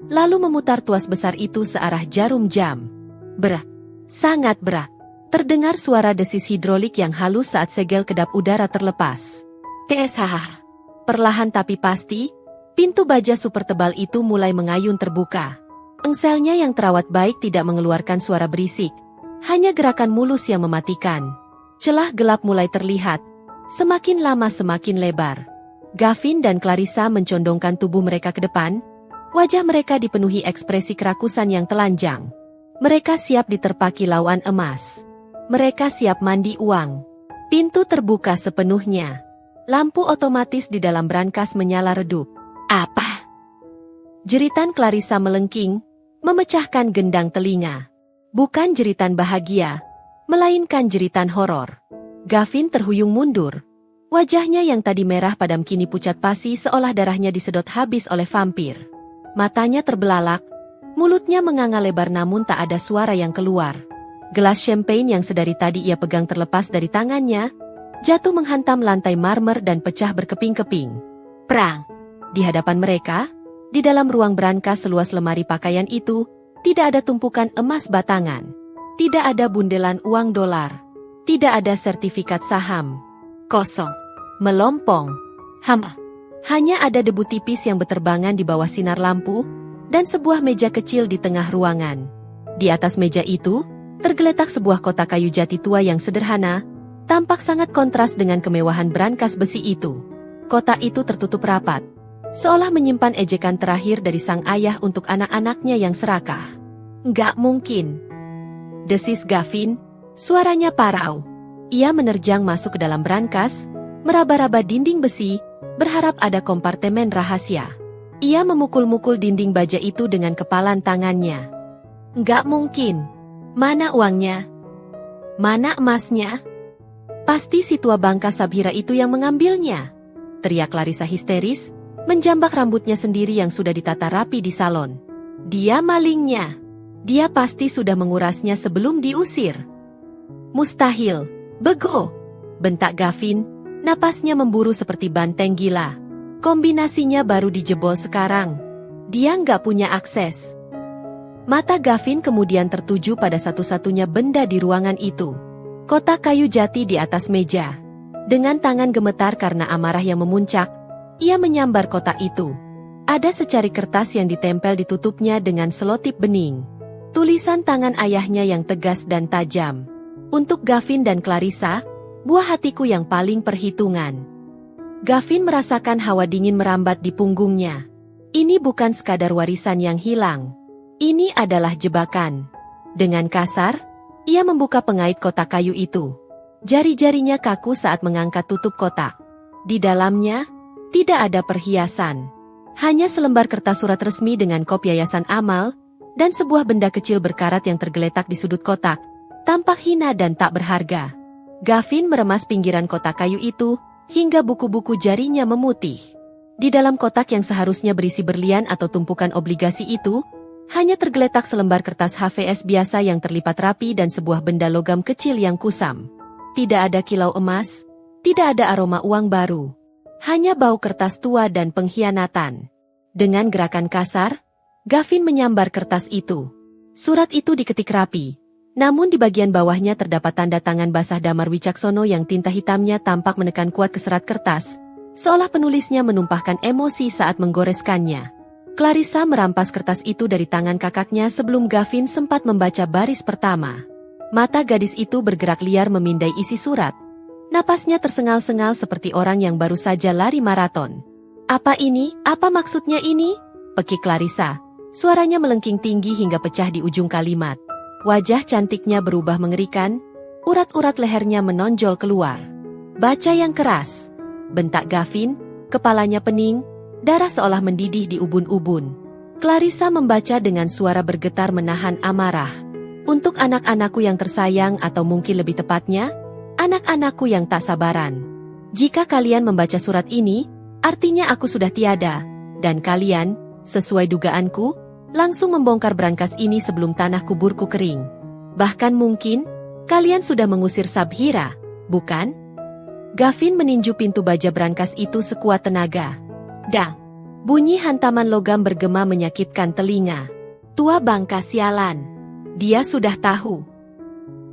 lalu memutar tuas besar itu searah jarum jam. Berat, sangat berat. Terdengar suara desis hidrolik yang halus saat segel kedap udara terlepas. PSHH. Perlahan tapi pasti, pintu baja super tebal itu mulai mengayun terbuka. Engselnya yang terawat baik tidak mengeluarkan suara berisik, hanya gerakan mulus yang mematikan. Celah gelap mulai terlihat, semakin lama semakin lebar. Gavin dan Clarissa mencondongkan tubuh mereka ke depan, wajah mereka dipenuhi ekspresi kerakusan yang telanjang. Mereka siap diterpa kilauan emas. Mereka siap mandi uang. Pintu terbuka sepenuhnya. Lampu otomatis di dalam brankas menyala redup. "Apa?" Jeritan Clarissa melengking, memecahkan gendang telinga. Bukan jeritan bahagia, melainkan jeritan horor. Gavin terhuyung mundur. Wajahnya yang tadi merah padam kini pucat pasi seolah darahnya disedot habis oleh vampir. Matanya terbelalak, mulutnya menganga lebar namun tak ada suara yang keluar. Gelas champagne yang sedari tadi ia pegang terlepas dari tangannya, jatuh menghantam lantai marmer dan pecah berkeping-keping. Prang! Di hadapan mereka, di dalam ruang brankas seluas lemari pakaian itu, tidak ada tumpukan emas batangan. Tidak ada bundelan uang dolar. Tidak ada sertifikat saham. Kosong. Melompong. Hanya ada debu tipis yang beterbangan di bawah sinar lampu, dan sebuah meja kecil di tengah ruangan. Di atas meja itu, tergeletak sebuah kotak kayu jati tua yang sederhana, tampak sangat kontras dengan kemewahan brankas besi itu. Kotak itu tertutup rapat, seolah menyimpan ejekan terakhir dari sang ayah untuk anak-anaknya yang serakah. "Nggak mungkin," desis Gavin, suaranya parau. Ia menerjang masuk ke dalam brankas, meraba-raba dinding besi, berharap ada kompartemen rahasia. Ia memukul-mukul dinding baja itu dengan kepalan tangannya. "Nggak mungkin. Mana uangnya? Mana emasnya? Pasti si tua bangka Sabhira itu yang mengambilnya," teriak Clarissa histeris, menjambak rambutnya sendiri yang sudah ditata rapi di salon. "Dia malingnya. Dia pasti sudah mengurasnya sebelum diusir." "Mustahil. Bego!" bentak Gavin, napasnya memburu seperti banteng gila. Kombinasinya baru dijebol sekarang. Dia nggak punya akses. Mata Gavin kemudian tertuju pada satu-satunya benda di ruangan itu. Kotak kayu jati di atas meja. Dengan tangan gemetar karena amarah yang memuncak, ia menyambar kotak itu. Ada secari kertas yang ditempel di tutupnya dengan selotip bening. Tulisan tangan ayahnya yang tegas dan tajam. "Untuk Gavin dan Clarissa, buah hatiku yang paling perhitungan." Gavin merasakan hawa dingin merambat di punggungnya. Ini bukan sekadar warisan yang hilang. Ini adalah jebakan. Dengan kasar, ia membuka pengait kotak kayu itu. Jari-jarinya kaku saat mengangkat tutup kotak. Di dalamnya, tidak ada perhiasan. Hanya selembar kertas surat resmi dengan kop yayasan amal, dan sebuah benda kecil berkarat yang tergeletak di sudut kotak. Tampak hina dan tak berharga. Gavin meremas pinggiran kotak kayu itu, hingga buku-buku jarinya memutih. Di dalam kotak yang seharusnya berisi berlian atau tumpukan obligasi itu, hanya tergeletak selembar kertas HVS biasa yang terlipat rapi dan sebuah benda logam kecil yang kusam. Tidak ada kilau emas, tidak ada aroma uang baru. Hanya bau kertas tua dan pengkhianatan. Dengan gerakan kasar, Gavin menyambar kertas itu. Surat itu diketik rapi. Namun di bagian bawahnya terdapat tanda tangan basah Damar Wicaksono yang tinta hitamnya tampak menekan kuat ke serat kertas, seolah penulisnya menumpahkan emosi saat menggoreskannya. Clarissa merampas kertas itu dari tangan kakaknya sebelum Gavin sempat membaca baris pertama. Mata gadis itu bergerak liar memindai isi surat. Napasnya tersengal-sengal seperti orang yang baru saja lari maraton. "Apa ini? Apa maksudnya ini?" pekik Clarissa. Suaranya melengking tinggi hingga pecah di ujung kalimat. Wajah cantiknya berubah mengerikan, urat-urat lehernya menonjol keluar. "Baca yang keras," bentak Gavin, kepalanya pening, darah seolah mendidih di ubun-ubun. Clarissa membaca dengan suara bergetar menahan amarah. "Untuk anak-anakku yang tersayang atau mungkin lebih tepatnya, anak-anakku yang tak sabaran. Jika kalian membaca surat ini, artinya aku sudah tiada, dan kalian, sesuai dugaanku, langsung membongkar brankas ini sebelum tanah kuburku kering. Bahkan mungkin, kalian sudah mengusir Sabhira, bukan?" Gavin meninju pintu baja brankas itu sekuat tenaga. Dang! Bunyi hantaman logam bergema menyakitkan telinga. "Tua bangka sialan. Dia sudah tahu."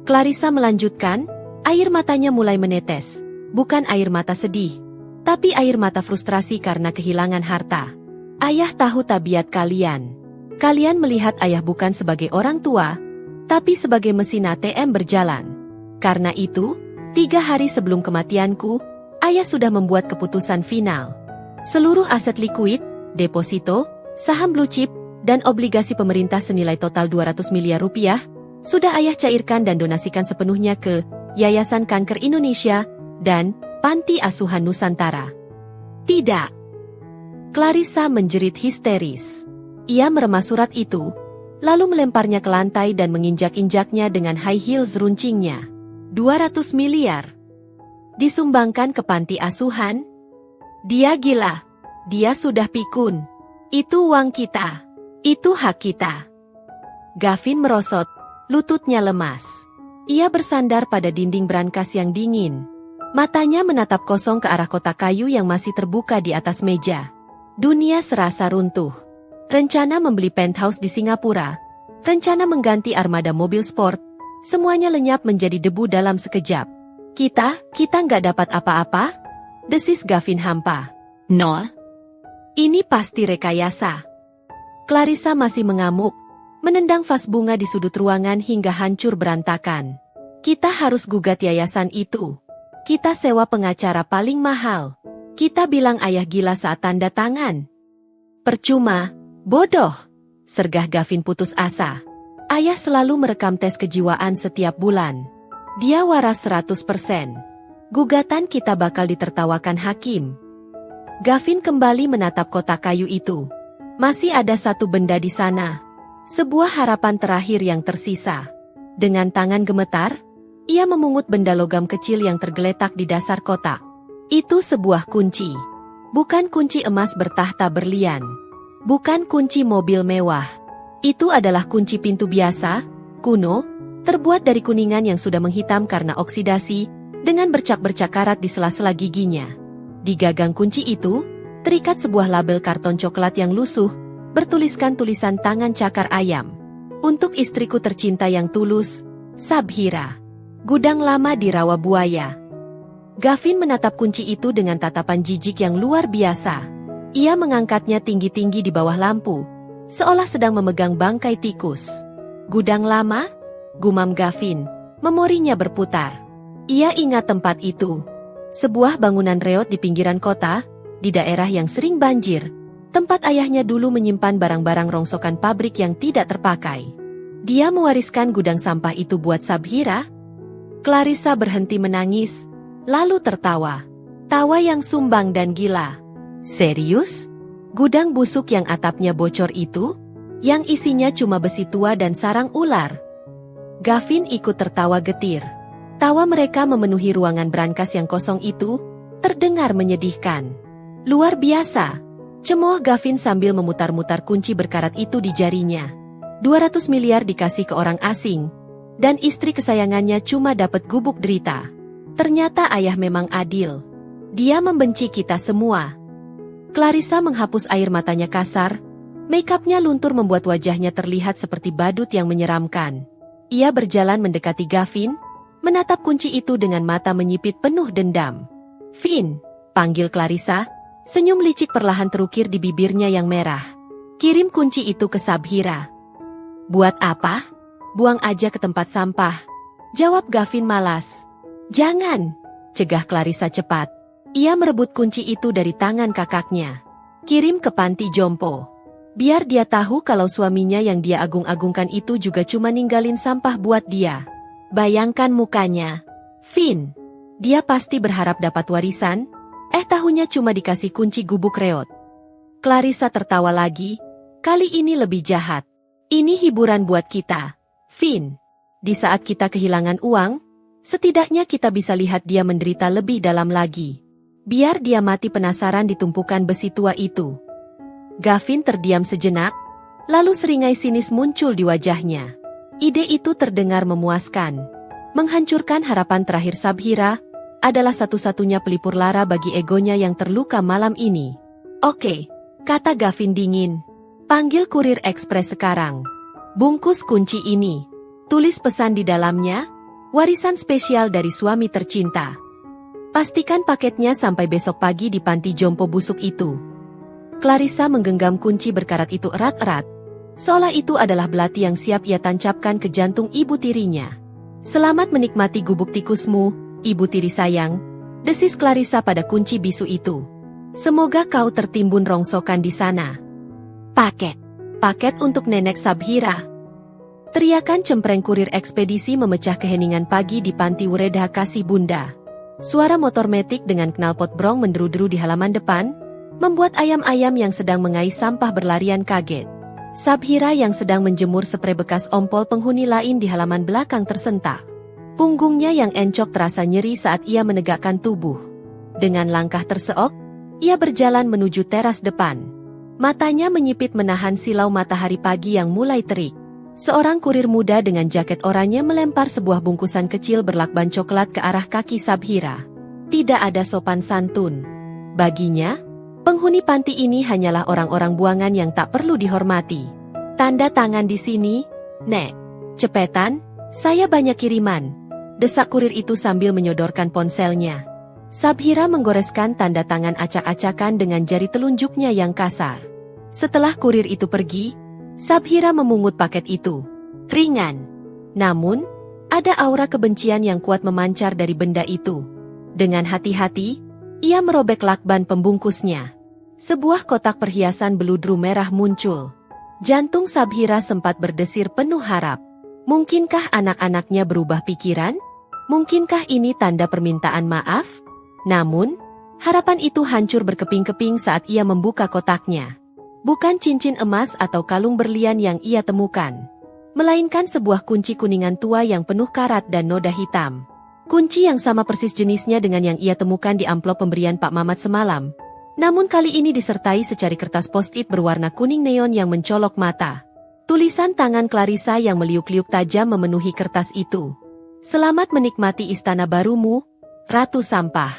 Clarissa melanjutkan, air matanya mulai menetes. Bukan air mata sedih, tapi air mata frustrasi karena kehilangan harta. "Ayah tahu tabiat kalian. Kalian melihat ayah bukan sebagai orang tua, tapi sebagai mesin ATM berjalan. Karena itu, 3 hari sebelum kematianku, ayah sudah membuat keputusan final. Seluruh aset likuid, deposito, saham blue chip, dan obligasi pemerintah senilai total 200 miliar rupiah, sudah ayah cairkan dan donasikan sepenuhnya ke Yayasan Kanker Indonesia dan Panti Asuhan Nusantara." "Tidak!" Clarissa menjerit histeris. Ia meremas surat itu, lalu melemparnya ke lantai dan menginjak-injaknya dengan high heels runcingnya. 200 miliar. Disumbangkan ke panti asuhan? Dia gila. Dia sudah pikun. Itu uang kita. Itu hak kita. Gavin merosot, lututnya lemas. Ia bersandar pada dinding brankas yang dingin. Matanya menatap kosong ke arah kotak kayu yang masih terbuka di atas meja. Dunia serasa runtuh. Rencana membeli penthouse di Singapura, rencana mengganti armada mobil sport, semuanya lenyap menjadi debu dalam sekejap. Kita nggak dapat apa-apa? Desis Gavin hampa. "Nol? Ini pasti rekayasa." Clarissa masih mengamuk, menendang vas bunga di sudut ruangan hingga hancur berantakan. "Kita harus gugat yayasan itu. Kita sewa pengacara paling mahal. Kita bilang ayah gila saat tanda tangan." "Percuma, bodoh," sergah Gavin putus asa. "Ayah selalu merekam tes kejiwaan setiap bulan. Dia waras 100%. Gugatan kita bakal ditertawakan hakim." Gavin kembali menatap kotak kayu itu. Masih ada satu benda di sana. Sebuah harapan terakhir yang tersisa. Dengan tangan gemetar, ia memungut benda logam kecil yang tergeletak di dasar kotak. Itu sebuah kunci. Bukan kunci emas bertahta berlian. Bukan kunci mobil mewah. Itu adalah kunci pintu biasa, kuno, terbuat dari kuningan yang sudah menghitam karena oksidasi, dengan bercak-bercak karat di sela-sela giginya. Di gagang kunci itu, terikat sebuah label karton coklat yang lusuh, bertuliskan tulisan tangan cakar ayam. "Untuk istriku tercinta yang tulus, Sabhira. Gudang lama di Rawa Buaya." Gavin menatap kunci itu dengan tatapan jijik yang luar biasa. Ia mengangkatnya tinggi-tinggi di bawah lampu, seolah sedang memegang bangkai tikus. "Gudang lama?" gumam Gavin, memorinya berputar. Ia ingat tempat itu. Sebuah bangunan reot di pinggiran kota, di daerah yang sering banjir. Tempat ayahnya dulu menyimpan barang-barang rongsokan pabrik yang tidak terpakai. Dia mewariskan gudang sampah itu buat Sabhira? Clarissa berhenti menangis, lalu tertawa. Tawa yang sumbang dan gila. "Serius? Gudang busuk yang atapnya bocor itu? Yang isinya cuma besi tua dan sarang ular?" Gavin ikut tertawa getir. Tawa mereka memenuhi ruangan brankas yang kosong itu, terdengar menyedihkan. "Luar biasa," cemooh Gavin sambil memutar-mutar kunci berkarat itu di jarinya. 200 miliar dikasih ke orang asing, dan istri kesayangannya cuma dapat gubuk derita. Ternyata ayah memang adil. Dia membenci kita semua. Clarissa menghapus air matanya kasar, make-upnya luntur membuat wajahnya terlihat seperti badut yang menyeramkan. Ia berjalan mendekati Gavin, menatap kunci itu dengan mata menyipit penuh dendam. "Vin," panggil Clarissa, senyum licik perlahan terukir di bibirnya yang merah. Kirim kunci itu ke Sabhira. Buat apa? Buang aja ke tempat sampah. Jawab Gavin malas. Jangan, cegah Clarissa cepat. Ia merebut kunci itu dari tangan kakaknya. Kirim ke panti jompo. Biar dia tahu kalau suaminya yang dia agung-agungkan itu juga cuma ninggalin sampah buat dia. Bayangkan mukanya. Finn. Dia pasti berharap dapat warisan. Tahunya cuma dikasih kunci gubuk reot. Clarissa tertawa lagi. Kali ini lebih jahat. Ini hiburan buat kita. Finn. Di saat kita kehilangan uang, setidaknya kita bisa lihat dia menderita lebih dalam lagi. Biar dia mati penasaran di tumpukan besi tua itu. Gavin terdiam sejenak, lalu seringai sinis muncul di wajahnya. Ide itu terdengar memuaskan. Menghancurkan harapan terakhir Sabhira adalah satu-satunya pelipur lara bagi egonya yang terluka malam ini. Oke, kata Gavin dingin. Panggil kurir ekspres sekarang. Bungkus kunci ini. Tulis pesan di dalamnya, warisan spesial dari suami tercinta. Pastikan paketnya sampai besok pagi di panti jompo busuk itu. Clarissa menggenggam kunci berkarat itu erat-erat, seolah itu adalah belati yang siap ia tancapkan ke jantung ibu tirinya. Selamat menikmati gubuk tikusmu, ibu tiri sayang, desis Clarissa pada kunci bisu itu. Semoga kau tertimbun rongsokan di sana. Paket untuk nenek Sabhira. Teriakan cempreng kurir ekspedisi memecah keheningan pagi di panti Wuredha Kasih Bunda. Suara motor metik dengan knalpot brong menderu-deru di halaman depan, membuat ayam-ayam yang sedang mengais sampah berlarian kaget. Sabhira yang sedang menjemur spray bekas ompol penghuni lain di halaman belakang tersentak. Punggungnya yang encok terasa nyeri saat ia menegakkan tubuh. Dengan langkah terseok, ia berjalan menuju teras depan. Matanya menyipit menahan silau matahari pagi yang mulai terik. Seorang kurir muda dengan jaket oranye melempar sebuah bungkusan kecil berlakban coklat ke arah kaki Sabhira. Tidak ada sopan santun. Baginya, penghuni panti ini hanyalah orang-orang buangan yang tak perlu dihormati. Tanda tangan di sini, Nek. Cepetan, saya banyak kiriman. Desak kurir itu sambil menyodorkan ponselnya. Sabhira menggoreskan tanda tangan acak-acakan dengan jari telunjuknya yang kasar. Setelah kurir itu pergi, Sabhira memungut paket itu. Ringan. Namun, ada aura kebencian yang kuat memancar dari benda itu. Dengan hati-hati, ia merobek lakban pembungkusnya. Sebuah kotak perhiasan beludru merah muncul. Jantung Sabhira sempat berdesir penuh harap. Mungkinkah anak-anaknya berubah pikiran? Mungkinkah ini tanda permintaan maaf? Namun, harapan itu hancur berkeping-keping saat ia membuka kotaknya. Bukan cincin emas atau kalung berlian yang ia temukan, melainkan sebuah kunci kuningan tua yang penuh karat dan noda hitam. Kunci yang sama persis jenisnya dengan yang ia temukan di amplop pemberian Pak Mamat semalam. Namun kali ini disertai secari kertas post-it berwarna kuning neon yang mencolok mata. Tulisan tangan Clarissa yang meliuk-liuk tajam memenuhi kertas itu. Selamat menikmati istana barumu, Ratu Sampah.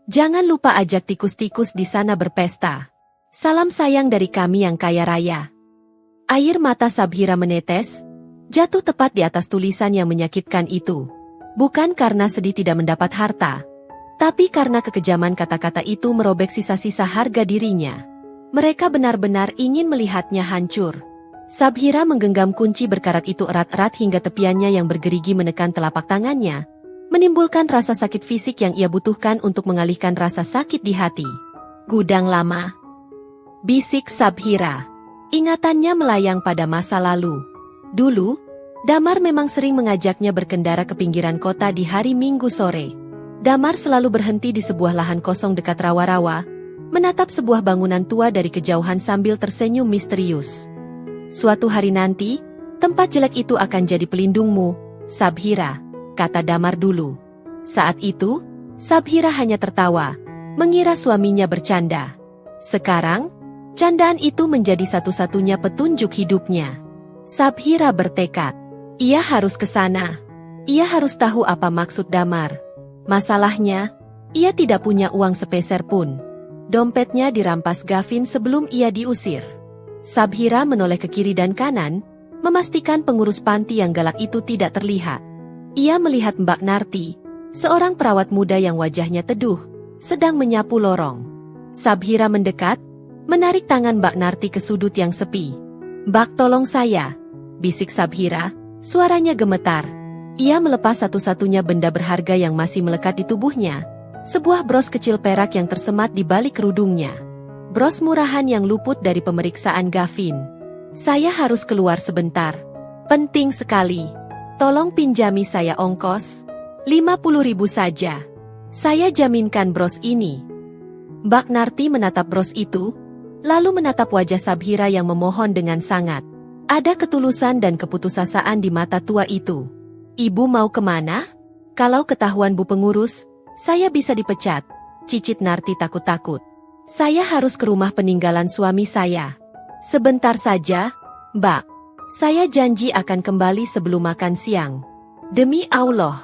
Jangan lupa ajak tikus-tikus di sana berpesta. Salam sayang dari kami yang kaya raya. Air mata Sabhira menetes, jatuh tepat di atas tulisan yang menyakitkan itu. Bukan karena sedih tidak mendapat harta, tapi karena kekejaman kata-kata itu merobek sisa-sisa harga dirinya. Mereka benar-benar ingin melihatnya hancur. Sabhira menggenggam kunci berkarat itu erat-erat hingga tepiannya yang bergerigi menekan telapak tangannya, menimbulkan rasa sakit fisik yang ia butuhkan untuk mengalihkan rasa sakit di hati. Gudang lama. Bisik Sabhira. Ingatannya melayang pada masa lalu. Dulu, Damar memang sering mengajaknya berkendara ke pinggiran kota di hari Minggu sore. Damar selalu berhenti di sebuah lahan kosong dekat rawa-rawa, menatap sebuah bangunan tua dari kejauhan sambil tersenyum misterius. Suatu hari nanti, tempat jelek itu akan jadi pelindungmu, Sabhira, kata Damar dulu. Saat itu, Sabhira hanya tertawa, mengira suaminya bercanda. Sekarang, candaan itu menjadi satu-satunya petunjuk hidupnya. Sabhira bertekad. Ia harus ke sana. Ia harus tahu apa maksud Damar. Masalahnya, ia tidak punya uang sepeser pun. Dompetnya dirampas Gavin sebelum ia diusir. Sabhira menoleh ke kiri dan kanan, memastikan pengurus panti yang galak itu tidak terlihat. Ia melihat Mbak Narti, seorang perawat muda yang wajahnya teduh, sedang menyapu lorong. Sabhira mendekat, menarik tangan Mbak Narti ke sudut yang sepi. "Mbak, tolong saya," bisik Sabhira, suaranya gemetar. Ia melepas satu-satunya benda berharga yang masih melekat di tubuhnya, sebuah bros kecil perak yang tersemat di balik kerudungnya. Bros murahan yang luput dari pemeriksaan Gavin. "Saya harus keluar sebentar. Penting sekali. Tolong pinjami saya ongkos. 50.000 saja. Saya jaminkan bros ini." Mbak Narti menatap bros itu, lalu menatap wajah Sabhira yang memohon dengan sangat. Ada ketulusan dan keputusasaan di mata tua itu. "Ibu mau kemana?" "Kalau ketahuan Bu Pengurus, saya bisa dipecat," cicit Narti takut-takut. "Saya harus ke rumah peninggalan suami saya." "Sebentar saja, Mbak. Saya janji akan kembali sebelum makan siang." "Demi Allah."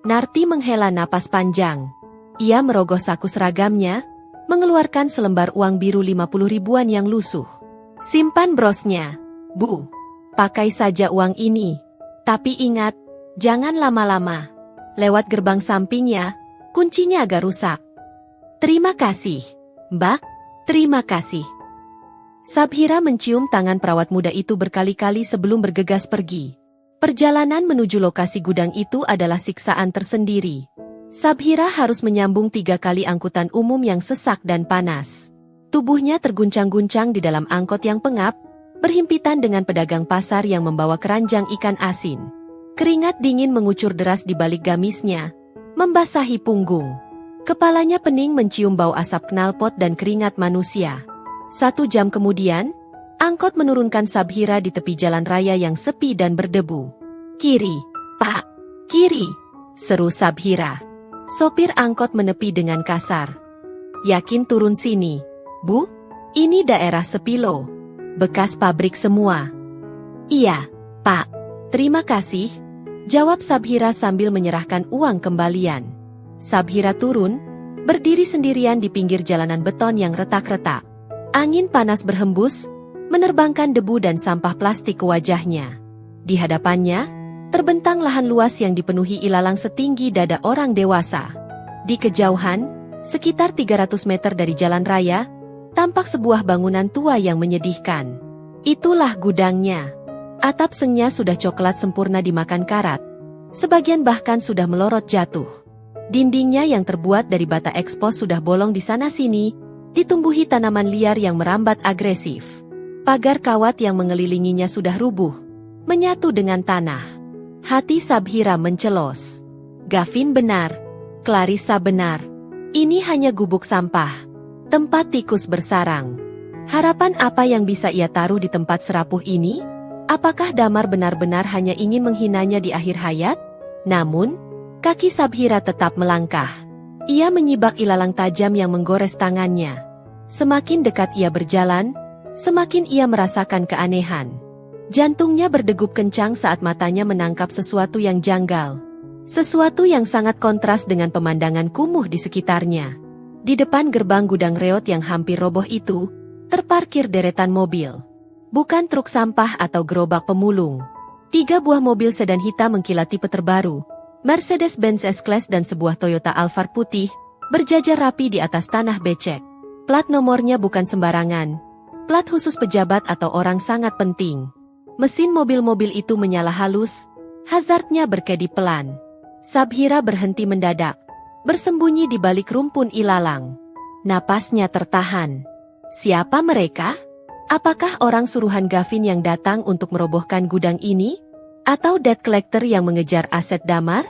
Narti menghela napas panjang. Ia merogoh saku seragamnya, mengeluarkan selembar uang biru 50 ribuan yang lusuh. "Simpan brosnya, Bu. Pakai saja uang ini. Tapi ingat, jangan lama-lama. Lewat gerbang sampingnya, kuncinya agak rusak." "Terima kasih, Mbak. Terima kasih." Sabhira mencium tangan perawat muda itu berkali-kali sebelum bergegas pergi. Perjalanan menuju lokasi gudang itu adalah siksaan tersendiri. Sabhira harus menyambung 3 kali angkutan umum yang sesak dan panas. Tubuhnya terguncang-guncang di dalam angkot yang pengap, berhimpitan dengan pedagang pasar yang membawa keranjang ikan asin. Keringat dingin mengucur deras di balik gamisnya, membasahi punggung. Kepalanya pening mencium bau asap knalpot dan keringat manusia. 1 jam kemudian, angkot menurunkan Sabhira di tepi jalan raya yang sepi dan berdebu. "Kiri, Pak, kiri," seru Sabhira. Sopir angkot menepi dengan kasar. "Yakin turun sini, Bu? Ini daerah sepi loh. Bekas pabrik semua." "Iya, Pak. Terima kasih," jawab Sabhira sambil menyerahkan uang kembalian. Sabhira turun, berdiri sendirian di pinggir jalanan beton yang retak-retak. Angin panas berhembus, menerbangkan debu dan sampah plastik ke wajahnya. Di hadapannya, terbentang lahan luas yang dipenuhi ilalang setinggi dada orang dewasa. Di kejauhan, sekitar 300 meter dari jalan raya, tampak sebuah bangunan tua yang menyedihkan. Itulah gudangnya. Atap sengnya sudah coklat sempurna dimakan karat. Sebagian bahkan sudah melorot jatuh. Dindingnya yang terbuat dari bata ekspos sudah bolong di sana-sini, ditumbuhi tanaman liar yang merambat agresif. Pagar kawat yang mengelilinginya sudah rubuh, menyatu dengan tanah. Hati Sabhira mencelos. Gavin benar. Clarissa benar. Ini hanya gubuk sampah. Tempat tikus bersarang. Harapan apa yang bisa ia taruh di tempat serapuh ini? Apakah Damar benar-benar hanya ingin menghinanya di akhir hayat? Namun, kaki Sabhira tetap melangkah. Ia menyibak ilalang tajam yang menggores tangannya. Semakin dekat ia berjalan, semakin ia merasakan keanehan. Jantungnya berdegup kencang saat matanya menangkap sesuatu yang janggal. Sesuatu yang sangat kontras dengan pemandangan kumuh di sekitarnya. Di depan gerbang gudang reot yang hampir roboh itu, terparkir deretan mobil. Bukan truk sampah atau gerobak pemulung. 3 buah mobil sedan hitam mengkilati tipe terbaru, Mercedes-Benz S-Class dan sebuah Toyota Alphard putih, berjajar rapi di atas tanah becek. Plat nomornya bukan sembarangan. Plat khusus pejabat atau orang sangat penting. Mesin mobil-mobil itu menyala halus, hazardnya berkedip pelan. Sabhira berhenti mendadak, bersembunyi di balik rumpun ilalang. Napasnya tertahan. Siapa mereka? Apakah orang suruhan Gavin yang datang untuk merobohkan gudang ini? Atau debt collector yang mengejar aset Damar?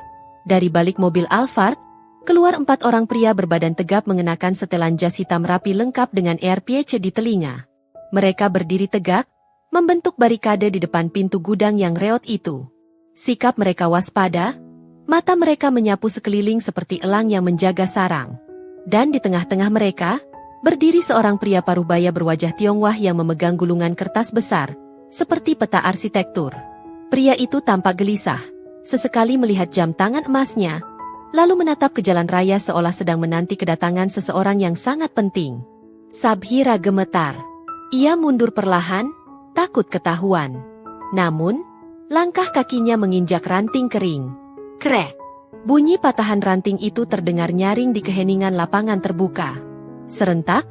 Dari balik mobil Alphard, keluar 4 orang pria berbadan tegap mengenakan setelan jas hitam rapi lengkap dengan AirPC di telinga. Mereka berdiri tegak, membentuk barikade di depan pintu gudang yang reot itu. Sikap mereka waspada, mata mereka menyapu sekeliling seperti elang yang menjaga sarang. Dan di tengah-tengah mereka, berdiri seorang pria parubaya berwajah Tionghoa yang memegang gulungan kertas besar, seperti peta arsitektur. Pria itu tampak gelisah, sesekali melihat jam tangan emasnya, lalu menatap ke jalan raya seolah sedang menanti kedatangan seseorang yang sangat penting. Sabhira gemetar. Ia mundur perlahan, takut ketahuan. Namun, langkah kakinya menginjak ranting kering. Krek! Bunyi patahan ranting itu terdengar nyaring di keheningan lapangan terbuka. Serentak,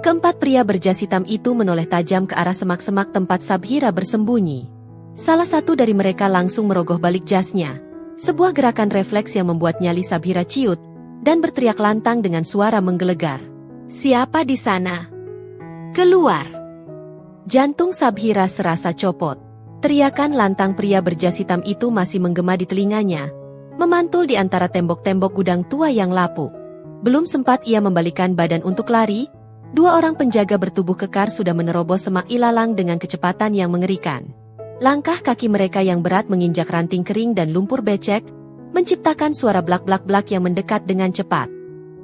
Keempat pria berjas hitam itu menoleh tajam ke arah semak-semak tempat Sabhira bersembunyi. Salah satu dari mereka langsung merogoh balik jasnya. Sebuah gerakan refleks yang membuat nyali Sabhira ciut, dan berteriak lantang dengan suara menggelegar. "Siapa di sana? Keluar!" Jantung Sabhira serasa copot. Teriakan lantang pria berjas hitam itu masih menggema di telinganya, memantul di antara tembok-tembok gudang tua yang lapuk. Belum sempat ia membalikan badan untuk lari, dua orang penjaga bertubuh kekar sudah menerobos semak ilalang dengan kecepatan yang mengerikan. Langkah kaki mereka yang berat menginjak ranting kering dan lumpur becek, menciptakan suara blak-blak-blak yang mendekat dengan cepat.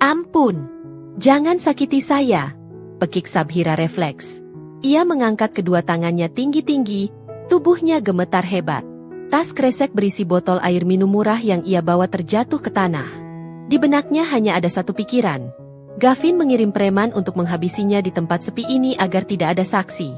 "Ampun! Jangan sakiti saya!" Pekik Sabhira refleks. Ia mengangkat kedua tangannya tinggi-tinggi, tubuhnya gemetar hebat. Tas kresek berisi botol air minum murah yang ia bawa terjatuh ke tanah. Di benaknya hanya ada satu pikiran. Gavin mengirim preman untuk menghabisinya di tempat sepi ini agar tidak ada saksi.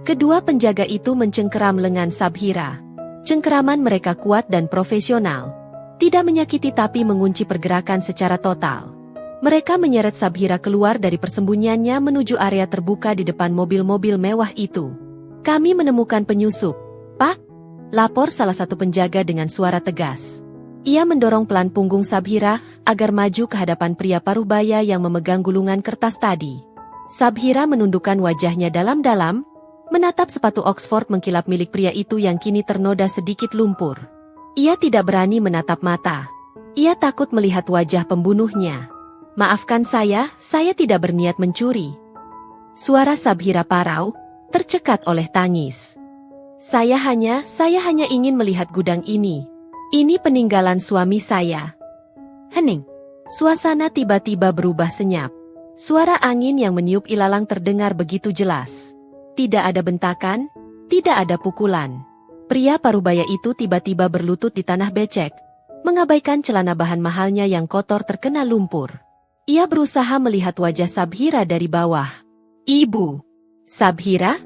Kedua penjaga itu mencengkeram lengan Sabhira. Cengkeraman mereka kuat dan profesional. Tidak menyakiti tapi mengunci pergerakan secara total. Mereka menyeret Sabhira keluar dari persembunyiannya menuju area terbuka di depan mobil-mobil mewah itu. "Kami menemukan penyusup, Pak," lapor salah satu penjaga dengan suara tegas. Ia mendorong pelan punggung Sabhira agar maju ke hadapan pria parubaya yang memegang gulungan kertas tadi. Sabhira menundukkan wajahnya dalam-dalam, menatap sepatu Oxford mengkilap milik pria itu yang kini ternoda sedikit lumpur. Ia tidak berani menatap mata. Ia takut melihat wajah pembunuhnya. "Maafkan saya tidak berniat mencuri." Suara Sabhira parau, tercekat oleh tangis. Saya hanya ingin melihat gudang ini. Ini peninggalan suami saya." Hening. Suasana tiba-tiba berubah senyap. Suara angin yang meniup ilalang terdengar begitu jelas. Tidak ada bentakan, tidak ada pukulan. Pria parubaya itu tiba-tiba berlutut di tanah becek, mengabaikan celana bahan mahalnya yang kotor terkena lumpur. Ia berusaha melihat wajah Sabhira dari bawah. "Ibu." "Sabhira?"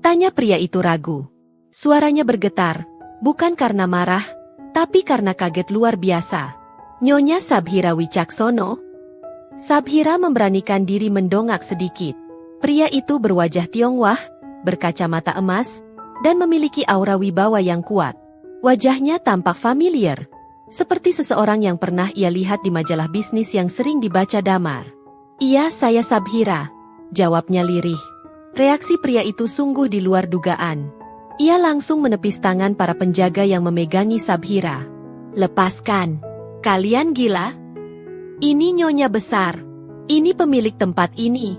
tanya pria itu ragu. Suaranya bergetar, bukan karena marah, tapi karena kaget luar biasa. "Nyonya Sabhira Wicaksono?" Sabhira memberanikan diri mendongak sedikit. Pria itu berwajah Tionghoa, berkacamata emas, dan memiliki aura wibawa yang kuat. Wajahnya tampak familiar, seperti seseorang yang pernah ia lihat di majalah bisnis yang sering dibaca Damar. "Iya, saya Sabhira," jawabnya lirih. Reaksi pria itu sungguh di luar dugaan. Ia langsung menepis tangan para penjaga yang memegangi Sabhira. "Lepaskan. Kalian gila? Ini nyonya besar. Ini pemilik tempat ini."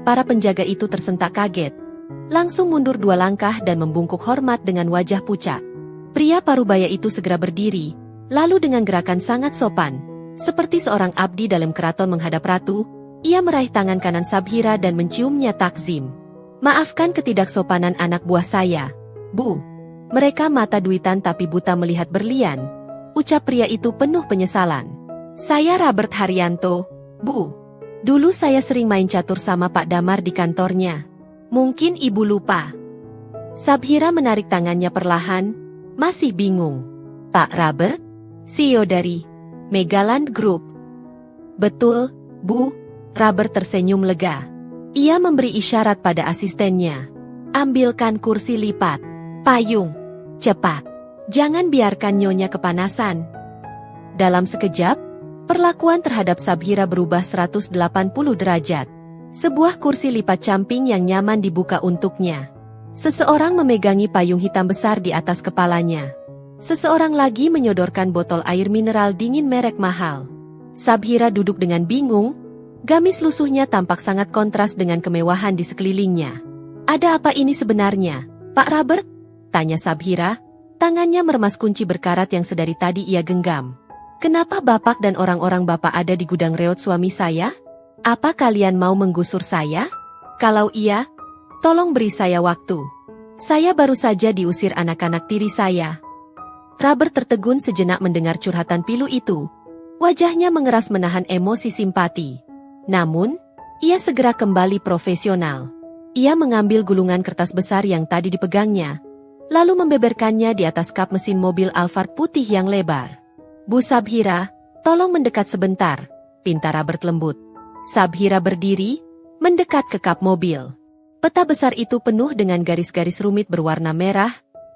Para penjaga itu tersentak kaget. Langsung mundur 2 langkah dan membungkuk hormat dengan wajah pucat. Pria parubaya itu segera berdiri, lalu dengan gerakan sangat sopan, seperti seorang abdi dalam keraton menghadap ratu, ia meraih tangan kanan Sabhira dan menciumnya takzim. "Maafkan ketidaksopanan anak buah saya, Bu." Mereka mata duitan tapi buta melihat berlian, ucap pria itu penuh penyesalan. "Saya Robert Haryanto, Bu. Dulu saya sering main catur sama Pak Damar di kantornya. Mungkin ibu lupa." Sabhira menarik tangannya perlahan, masih bingung. "Pak Robert? CEO dari Megaland Group?" "Betul, Bu." Robert tersenyum lega. Ia memberi isyarat pada asistennya. "Ambilkan kursi lipat. Payung. Cepat. Jangan biarkan nyonya kepanasan." Dalam sekejap, perlakuan terhadap Sabhira berubah 180 derajat. Sebuah kursi lipat camping yang nyaman dibuka untuknya. Seseorang memegangi payung hitam besar di atas kepalanya. Seseorang lagi menyodorkan botol air mineral dingin merek mahal. Sabhira duduk dengan bingung, gamis lusuhnya tampak sangat kontras dengan kemewahan di sekelilingnya. "Ada apa ini sebenarnya, Pak Robert?" tanya Sabhira, tangannya meremas kunci berkarat yang sedari tadi ia genggam. "Kenapa Bapak dan orang-orang Bapak ada di gudang reot suami saya? Apa kalian mau menggusur saya? Kalau iya, tolong beri saya waktu. Saya baru saja diusir anak-anak tiri saya." Robert tertegun sejenak mendengar curhatan pilu itu. Wajahnya mengeras menahan emosi simpati. Namun, ia segera kembali profesional. Ia mengambil gulungan kertas besar yang tadi dipegangnya, lalu membeberkannya di atas kap mesin mobil Alphard putih yang lebar. "Bu Sabhira, tolong mendekat sebentar," pinta Robert lembut. Sabhira berdiri, mendekat ke kap mobil. Peta besar itu penuh dengan garis-garis rumit berwarna merah,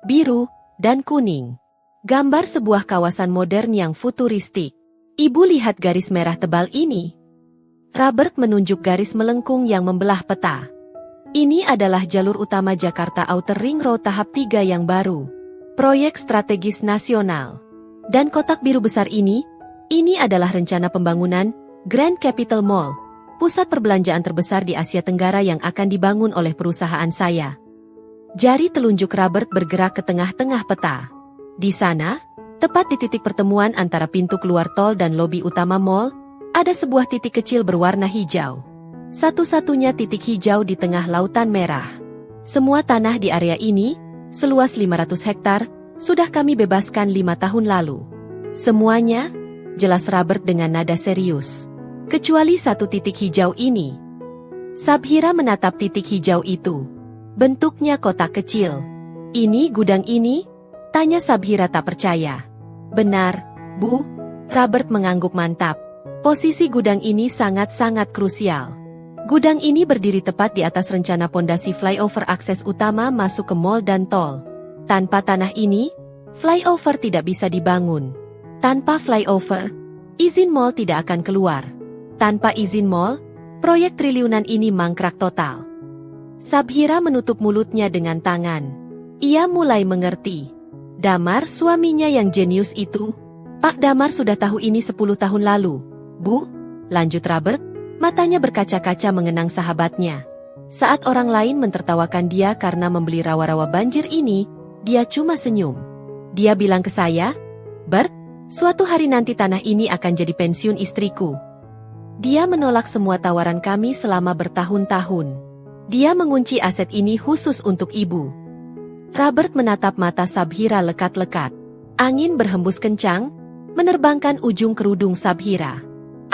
biru, dan kuning. Gambar sebuah kawasan modern yang futuristik. Ibu lihat garis merah tebal ini. Robert menunjuk garis melengkung yang membelah peta. Ini adalah jalur utama Jakarta Outer Ring Road tahap 3 yang baru. Proyek strategis nasional. Dan kotak biru besar ini adalah rencana pembangunan Grand Capital Mall, pusat perbelanjaan terbesar di Asia Tenggara yang akan dibangun oleh perusahaan saya. Jari telunjuk Robert bergerak ke tengah-tengah peta. Di sana, tepat di titik pertemuan antara pintu keluar tol dan lobi utama mall, ada sebuah titik kecil berwarna hijau. Satu-satunya titik hijau di tengah lautan merah. Semua tanah di area ini, seluas 500 hektar, sudah kami bebaskan 5 tahun lalu. Semuanya, jelas Robert dengan nada serius. Kecuali satu titik hijau ini. Sabhira menatap titik hijau itu. Bentuknya kotak kecil. Ini gudang ini? Tanya Sabhira tak percaya. Benar, Bu. Robert mengangguk mantap. Posisi gudang ini sangat-sangat krusial. Gudang ini berdiri tepat di atas rencana pondasi flyover akses utama masuk ke mall dan tol. Tanpa tanah ini, flyover tidak bisa dibangun. Tanpa flyover, izin mall tidak akan keluar. Tanpa izin mall, proyek triliunan ini mangkrak total. Sabhira menutup mulutnya dengan tangan. Ia mulai mengerti. Damar, suaminya yang jenius itu. Pak Damar sudah tahu ini 10 tahun lalu. Bu, lanjut Robert, matanya berkaca-kaca mengenang sahabatnya. Saat orang lain mentertawakan dia karena membeli rawa-rawa banjir ini, dia cuma senyum. Dia bilang ke saya, Bert, suatu hari nanti tanah ini akan jadi pensiun istriku. Dia menolak semua tawaran kami selama bertahun-tahun. Dia mengunci aset ini khusus untuk ibu. Robert menatap mata Sabhira lekat-lekat. Angin berhembus kencang, menerbangkan ujung kerudung Sabhira.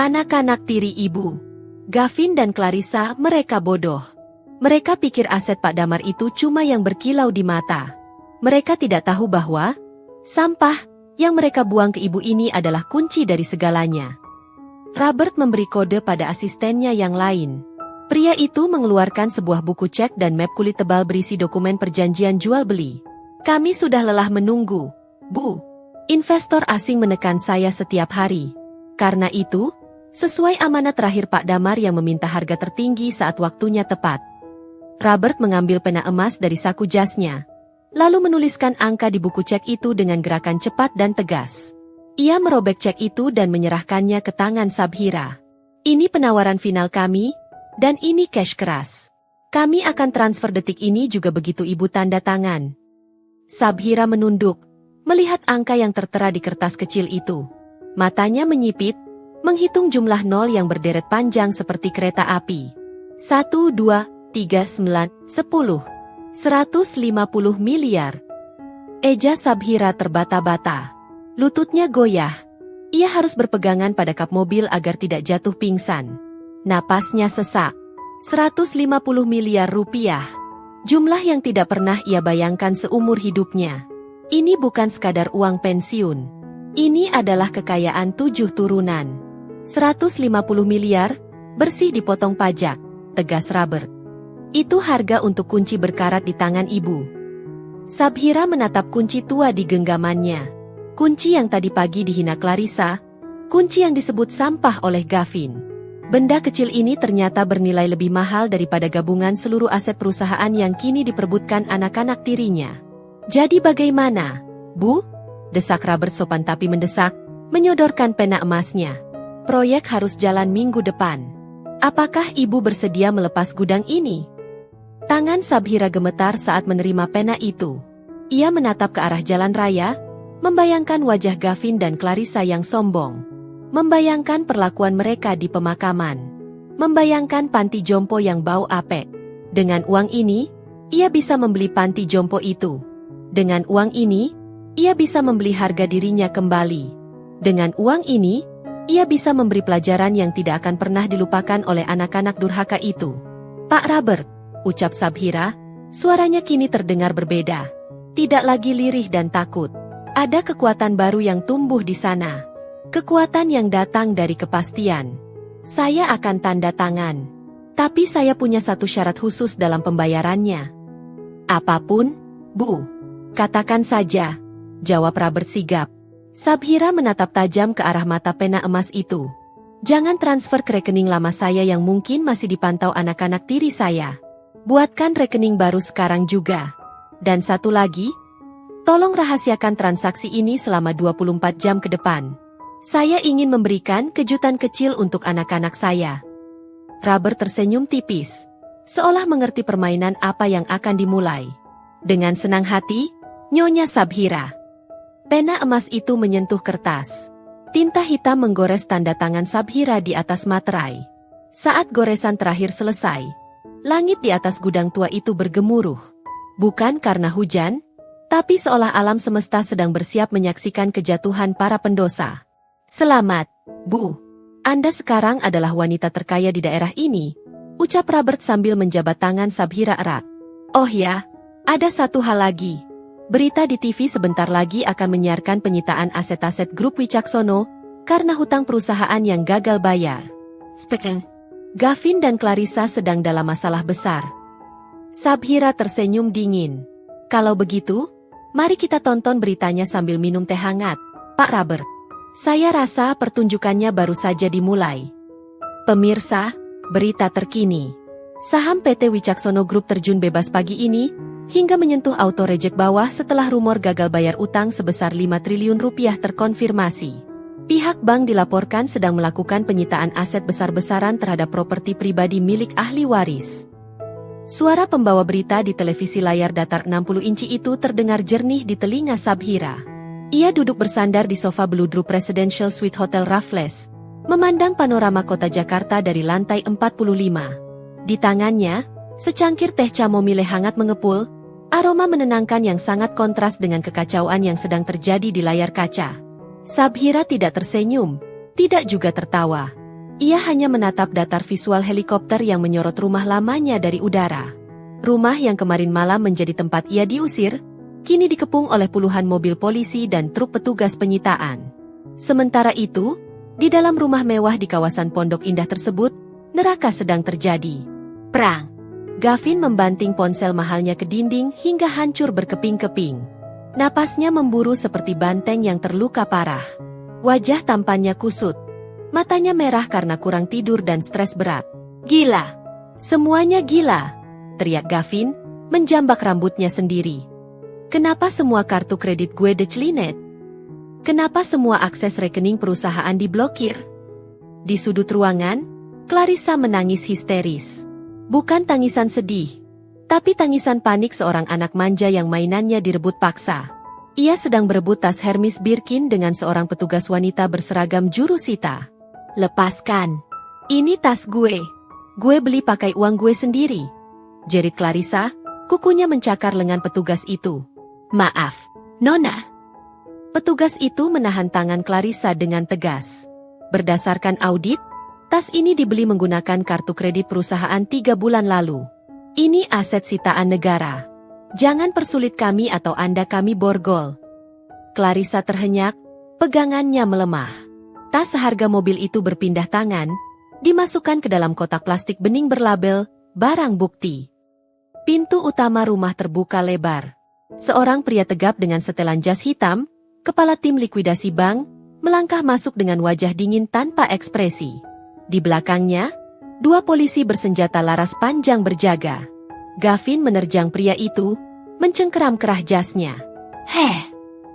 Anak-anak tiri ibu, Gavin dan Clarissa, mereka bodoh. Mereka pikir aset Pak Damar itu cuma yang berkilau di mata. Mereka tidak tahu bahwa sampah yang mereka buang ke ibu ini adalah kunci dari segalanya. Robert memberi kode pada asistennya yang lain. Pria itu mengeluarkan sebuah buku cek dan map kulit tebal berisi dokumen perjanjian jual-beli. Kami sudah lelah menunggu, Bu. Investor asing menekan saya setiap hari. Karena itu, sesuai amanat terakhir Pak Damar yang meminta harga tertinggi saat waktunya tepat. Robert mengambil pena emas dari saku jasnya, lalu menuliskan angka di buku cek itu dengan gerakan cepat dan tegas. Ia merobek cek itu dan menyerahkannya ke tangan Sabhira. Ini penawaran final kami, dan ini cash keras. Kami akan transfer detik ini juga begitu ibu tanda tangan. Sabhira menunduk, melihat angka yang tertera di kertas kecil itu. Matanya menyipit, menghitung jumlah nol yang berderet panjang seperti kereta api. 1, 2, 3, 9, 10. 150 miliar. Eja Sabhira terbata-bata. Lututnya goyah. Ia harus berpegangan pada kap mobil agar tidak jatuh pingsan. Napasnya sesak. 150 miliar rupiah. Jumlah yang tidak pernah ia bayangkan seumur hidupnya. Ini bukan sekadar uang pensiun. Ini adalah kekayaan 7 turunan. 150 miliar, bersih dipotong pajak, tegas Robert. Itu harga untuk kunci berkarat di tangan ibu. Sabhira menatap kunci tua di genggamannya. Kunci yang tadi pagi dihina Clarissa, kunci yang disebut sampah oleh Gavin. Benda kecil ini ternyata bernilai lebih mahal daripada gabungan seluruh aset perusahaan yang kini diperebutkan anak-anak tirinya. Jadi bagaimana, Bu? Desak Robert sopan tapi mendesak, menyodorkan pena emasnya. Proyek harus jalan minggu depan. Apakah ibu bersedia melepas gudang ini? Tangan Sabhira gemetar saat menerima pena itu. Ia menatap ke arah jalan raya, membayangkan wajah Gavin dan Clarissa yang sombong. Membayangkan perlakuan mereka di pemakaman. Membayangkan panti jompo yang bau apek. Dengan uang ini, ia bisa membeli panti jompo itu. Dengan uang ini, ia bisa membeli harga dirinya kembali. Dengan uang ini, ia bisa memberi pelajaran yang tidak akan pernah dilupakan oleh anak-anak durhaka itu. Pak Robert, ucap Sabhira, suaranya kini terdengar berbeda. Tidak lagi lirih dan takut. Ada kekuatan baru yang tumbuh di sana. Kekuatan yang datang dari kepastian. Saya akan tanda tangan. Tapi saya punya satu syarat khusus dalam pembayarannya. Apapun, Bu. Katakan saja, jawab Robert sigap. Sabhira menatap tajam ke arah mata pena emas itu. Jangan transfer ke rekening lama saya yang mungkin masih dipantau anak-anak tiri saya. Buatkan rekening baru sekarang juga. Dan satu lagi, tolong rahasiakan transaksi ini selama 24 jam ke depan. Saya ingin memberikan kejutan kecil untuk anak-anak saya. Robert tersenyum tipis, seolah mengerti permainan apa yang akan dimulai. Dengan senang hati, Nyonya Sabhira. Pena emas itu menyentuh kertas. Tinta hitam menggores tanda tangan Sabhira di atas materai. Saat goresan terakhir selesai, langit di atas gudang tua itu bergemuruh. Bukan karena hujan, tapi seolah alam semesta sedang bersiap menyaksikan kejatuhan para pendosa. Selamat, Bu. Anda sekarang adalah wanita terkaya di daerah ini, ucap Robert sambil menjabat tangan Sabhira erat. Oh ya, ada satu hal lagi. Berita di TV sebentar lagi akan menyiarkan penyitaan aset-aset grup Wicaksono karena hutang perusahaan yang gagal bayar. Gavin dan Clarissa sedang dalam masalah besar. Sabhira tersenyum dingin. Kalau begitu, mari kita tonton beritanya sambil minum teh hangat, Pak Robert. Saya rasa pertunjukannya baru saja dimulai. Pemirsa, berita terkini. Saham PT Wicaksono Group terjun bebas pagi ini, hingga menyentuh auto reject bawah setelah rumor gagal bayar utang sebesar 5 triliun rupiah terkonfirmasi. Pihak bank dilaporkan sedang melakukan penyitaan aset besar-besaran terhadap properti pribadi milik ahli waris. Suara pembawa berita di televisi layar datar 60 inci itu terdengar jernih di telinga Sabhira. Ia duduk bersandar di sofa Bludru Presidential Suite Hotel Raffles, memandang panorama kota Jakarta dari lantai 45. Di tangannya, secangkir teh chamomile hangat mengepul, aroma menenangkan yang sangat kontras dengan kekacauan yang sedang terjadi di layar kaca. Sabhira tidak tersenyum, tidak juga tertawa. Ia hanya menatap datar visual helikopter yang menyorot rumah lamanya dari udara. Rumah yang kemarin malam menjadi tempat ia diusir, kini dikepung oleh puluhan mobil polisi dan truk petugas penyitaan. Sementara itu, di dalam rumah mewah di kawasan Pondok Indah tersebut, neraka sedang terjadi. Perang. Gavin membanting ponsel mahalnya ke dinding hingga hancur berkeping-keping. Napasnya memburu seperti banteng yang terluka parah. Wajah tampannya kusut. Matanya merah karena kurang tidur dan stres berat. Gila. Semuanya gila, teriak Gavin, menjambak rambutnya sendiri. Kenapa semua kartu kredit gue declinet? Kenapa semua akses rekening perusahaan diblokir? Di sudut ruangan, Clarissa menangis histeris. Bukan tangisan sedih, tapi tangisan panik seorang anak manja yang mainannya direbut paksa. Ia sedang berebut tas Hermes Birkin dengan seorang petugas wanita berseragam jurusita. Lepaskan. Ini tas gue. Gue beli pakai uang gue sendiri, jerit Clarissa, kukunya mencakar lengan petugas itu. Maaf, Nona. Petugas itu menahan tangan Clarissa dengan tegas. Berdasarkan audit, tas ini dibeli menggunakan kartu kredit perusahaan 3 bulan lalu. Ini aset sitaan negara. Jangan persulit kami atau Anda kami borgol. Clarissa terhenyak, pegangannya melemah. Tas seharga mobil itu berpindah tangan, dimasukkan ke dalam kotak plastik bening berlabel, barang bukti. Pintu utama rumah terbuka lebar. Seorang pria tegap dengan setelan jas hitam, kepala tim likuidasi bank, melangkah masuk dengan wajah dingin tanpa ekspresi. Di belakangnya, 2 polisi bersenjata laras panjang berjaga. Gavin menerjang pria itu, mencengkeram kerah jasnya. Heh,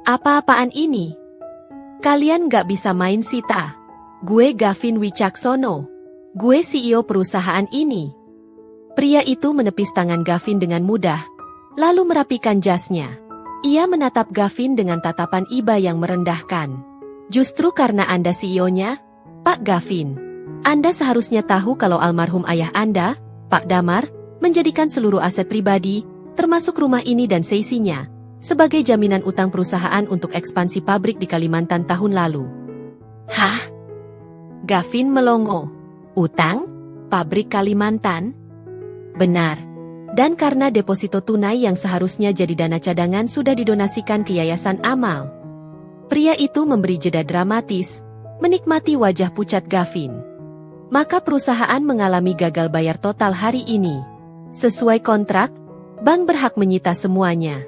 apa-apaan ini? Kalian gak bisa main sita. Gue Gavin Wicaksono. Gue CEO perusahaan ini. Pria itu menepis tangan Gavin dengan mudah, lalu merapikan jasnya. Ia menatap Gavin dengan tatapan iba yang merendahkan. Justru karena Anda CEO-nya, Pak Gavin. Anda seharusnya tahu kalau almarhum ayah Anda, Pak Damar, menjadikan seluruh aset pribadi, termasuk rumah ini dan seisinya, sebagai jaminan utang perusahaan untuk ekspansi pabrik di Kalimantan tahun lalu. Hah? Gavin melongo. Utang? Pabrik Kalimantan? Benar. Dan karena deposito tunai yang seharusnya jadi dana cadangan sudah didonasikan ke Yayasan Amal. Pria itu memberi jeda dramatis, menikmati wajah pucat Gavin. maka perusahaan mengalami gagal bayar total hari ini. Sesuai kontrak, bank berhak menyita semuanya.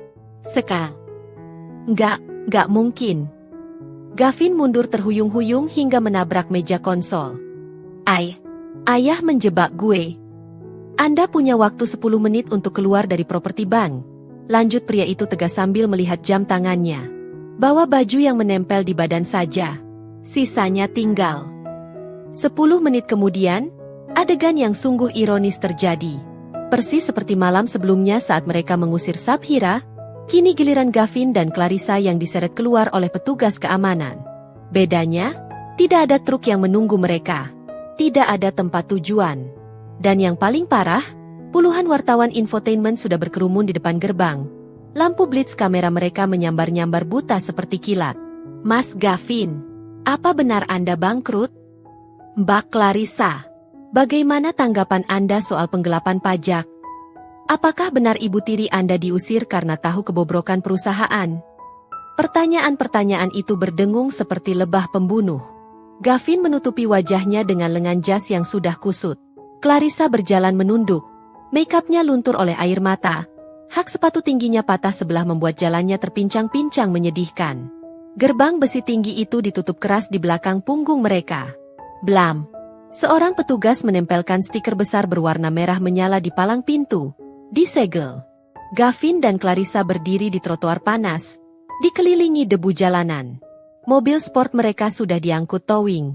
Sekarang. Nggak mungkin. Gavin mundur terhuyung-huyung hingga menabrak meja konsol. Ayah menjebak gue. Anda punya waktu 10 menit untuk keluar dari properti bank. Lanjut pria itu tegas sambil melihat jam tangannya. Bawa baju yang menempel di badan saja. Sisanya tinggal. 10 menit kemudian, adegan yang sungguh ironis terjadi. Persis seperti malam sebelumnya saat mereka mengusir Sabhira, kini giliran Gavin dan Clarissa yang diseret keluar oleh petugas keamanan. Bedanya, tidak ada truk yang menunggu mereka. Tidak ada tempat tujuan. Dan yang paling parah, puluhan wartawan infotainment sudah berkerumun di depan gerbang. Lampu blitz kamera mereka menyambar-nyambar buta seperti kilat. Mas Gavin, apa benar Anda bangkrut? Mbak Clarissa, bagaimana tanggapan Anda soal penggelapan pajak? Apakah benar ibu tiri Anda diusir karena tahu kebobrokan perusahaan? Pertanyaan-pertanyaan itu berdengung seperti lebah pembunuh. Gavin menutupi wajahnya dengan lengan jas yang sudah kusut. Clarissa berjalan menunduk. Makeupnya luntur oleh air mata. Hak sepatu tingginya patah sebelah membuat jalannya terpincang-pincang menyedihkan. Gerbang besi tinggi itu ditutup keras di belakang punggung mereka. Blam. Seorang petugas menempelkan stiker besar berwarna merah menyala di palang pintu. Disegel. Gavin dan Clarissa berdiri di trotoar panas, dikelilingi debu jalanan. Mobil sport mereka sudah diangkut towing.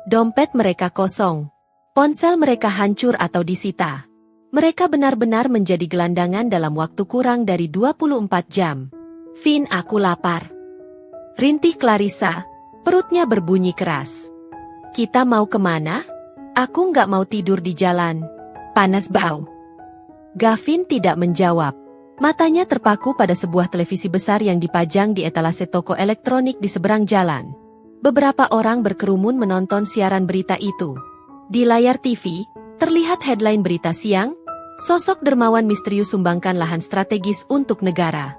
Dompet mereka kosong. Ponsel mereka hancur atau disita. Mereka benar-benar menjadi gelandangan dalam waktu kurang dari 24 jam. Vin, aku lapar. Rintih Clarissa, perutnya berbunyi keras. Kita mau kemana? Aku nggak mau tidur di jalan. Panas bau. Gavin tidak menjawab. Matanya terpaku pada sebuah televisi besar yang dipajang di etalase toko elektronik di seberang jalan. Beberapa orang berkerumun menonton siaran berita itu. Di layar TV, terlihat headline berita siang, sosok dermawan misterius sumbangkan lahan strategis untuk negara.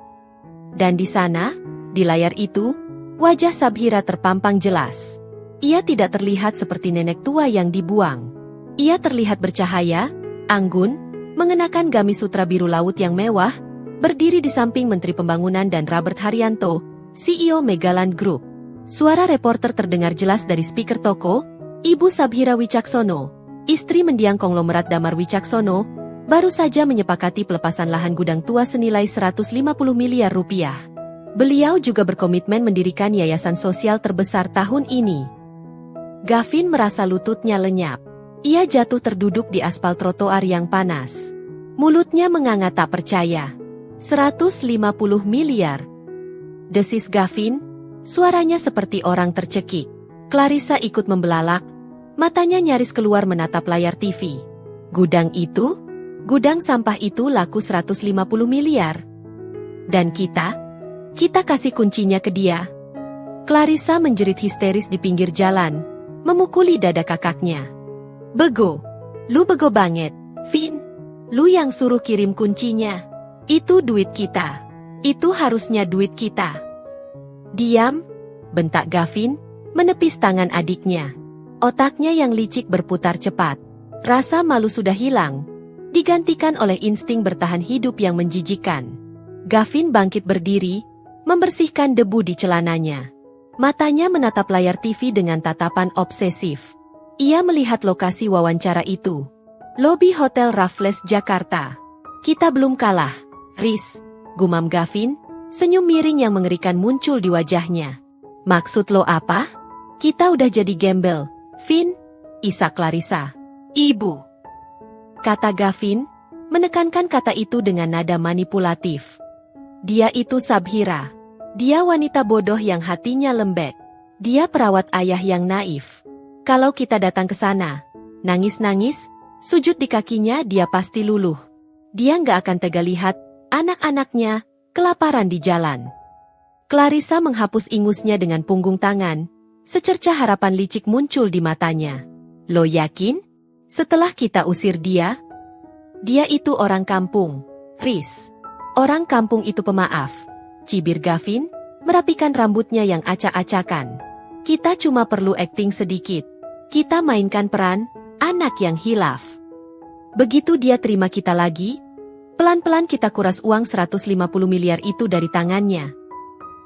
Dan di sana, di layar itu, wajah Sabhira terpampang jelas. Ia tidak terlihat seperti nenek tua yang dibuang. Ia terlihat bercahaya, anggun, mengenakan gamis sutra biru laut yang mewah, berdiri di samping Menteri Pembangunan dan Robert Haryanto, CEO Megaland Group. Suara reporter terdengar jelas dari speaker toko. Ibu Sabhira Wicaksono, istri mendiang konglomerat Damar Wicaksono, baru saja menyepakati pelepasan lahan gudang tua senilai 150 miliar rupiah. Beliau juga berkomitmen mendirikan yayasan sosial terbesar tahun ini. Gavin merasa lututnya lenyap. Ia jatuh terduduk di aspal trotoar yang panas. Mulutnya menganga tak percaya. 150 miliar. Desis Gavin, suaranya seperti orang tercekik. Clarissa ikut membelalak, matanya nyaris keluar menatap layar TV. Gudang itu? Gudang sampah itu laku 150 miliar. Dan kita kasih kuncinya ke dia. Clarissa menjerit histeris di pinggir jalan, memukuli dada kakaknya. Bego, lu bego banget, Vin. Lu yang suruh kirim kuncinya. Itu duit kita. Itu harusnya duit kita. Diam, bentak Gavin, menepis tangan adiknya. Otaknya yang licik berputar cepat. Rasa malu sudah hilang, digantikan oleh insting bertahan hidup yang menjijikan. Gavin bangkit berdiri, membersihkan debu di celananya. Matanya menatap layar TV dengan tatapan obsesif. Ia melihat lokasi wawancara itu. Lobi Hotel Raffles, Jakarta. Kita belum kalah, Riz, gumam Gavin, senyum miring yang mengerikan muncul di wajahnya. Maksud lo apa? Kita udah jadi gembel, Vin, isak Clarissa. Ibu, kata Gavin, menekankan kata itu dengan nada manipulatif. Dia itu Sabhira. Dia wanita bodoh yang hatinya lembek. Dia perawat ayah yang naif. Kalau kita datang ke sana, nangis-nangis, sujud di kakinya, dia pasti luluh. Dia nggak akan tega lihat anak-anaknya kelaparan di jalan. Clarissa menghapus ingusnya dengan punggung tangan. Secercah harapan licik muncul di matanya. Lo yakin? Setelah kita usir dia? Dia itu orang kampung, Riz. Orang kampung itu pemaaf. Cibir Gavin, merapikan rambutnya yang acak-acakan. Kita cuma perlu akting sedikit. Kita mainkan peran, anak yang hilaf. Begitu dia terima kita lagi, pelan-pelan kita kuras uang 150 miliar itu dari tangannya.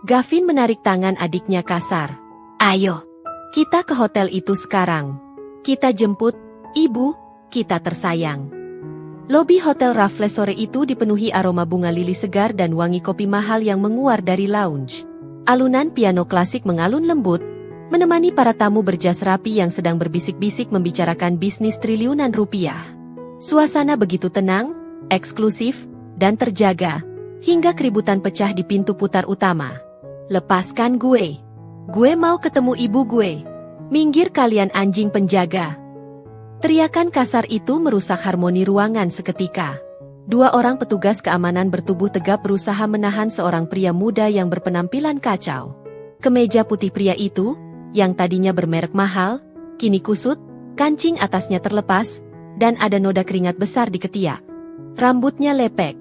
Gavin menarik tangan adiknya kasar. Ayo, kita ke hotel itu sekarang. Kita jemput, ibu, kita tersayang. Lobi Hotel Raffles sore itu dipenuhi aroma bunga lili segar dan wangi kopi mahal yang menguar dari lounge. Alunan piano klasik mengalun lembut, menemani para tamu berjas rapi yang sedang berbisik-bisik membicarakan bisnis triliunan rupiah. Suasana begitu tenang, eksklusif, dan terjaga, hingga keributan pecah di pintu putar utama. Lepaskan gue. Gue mau ketemu ibu gue. Minggir kalian anjing penjaga. Teriakan kasar itu merusak harmoni ruangan seketika. Dua orang petugas keamanan bertubuh tegap berusaha menahan seorang pria muda yang berpenampilan kacau. Kemeja putih pria itu, yang tadinya bermerek mahal, kini kusut, kancing atasnya terlepas, dan ada noda keringat besar di ketiak. Rambutnya lepek.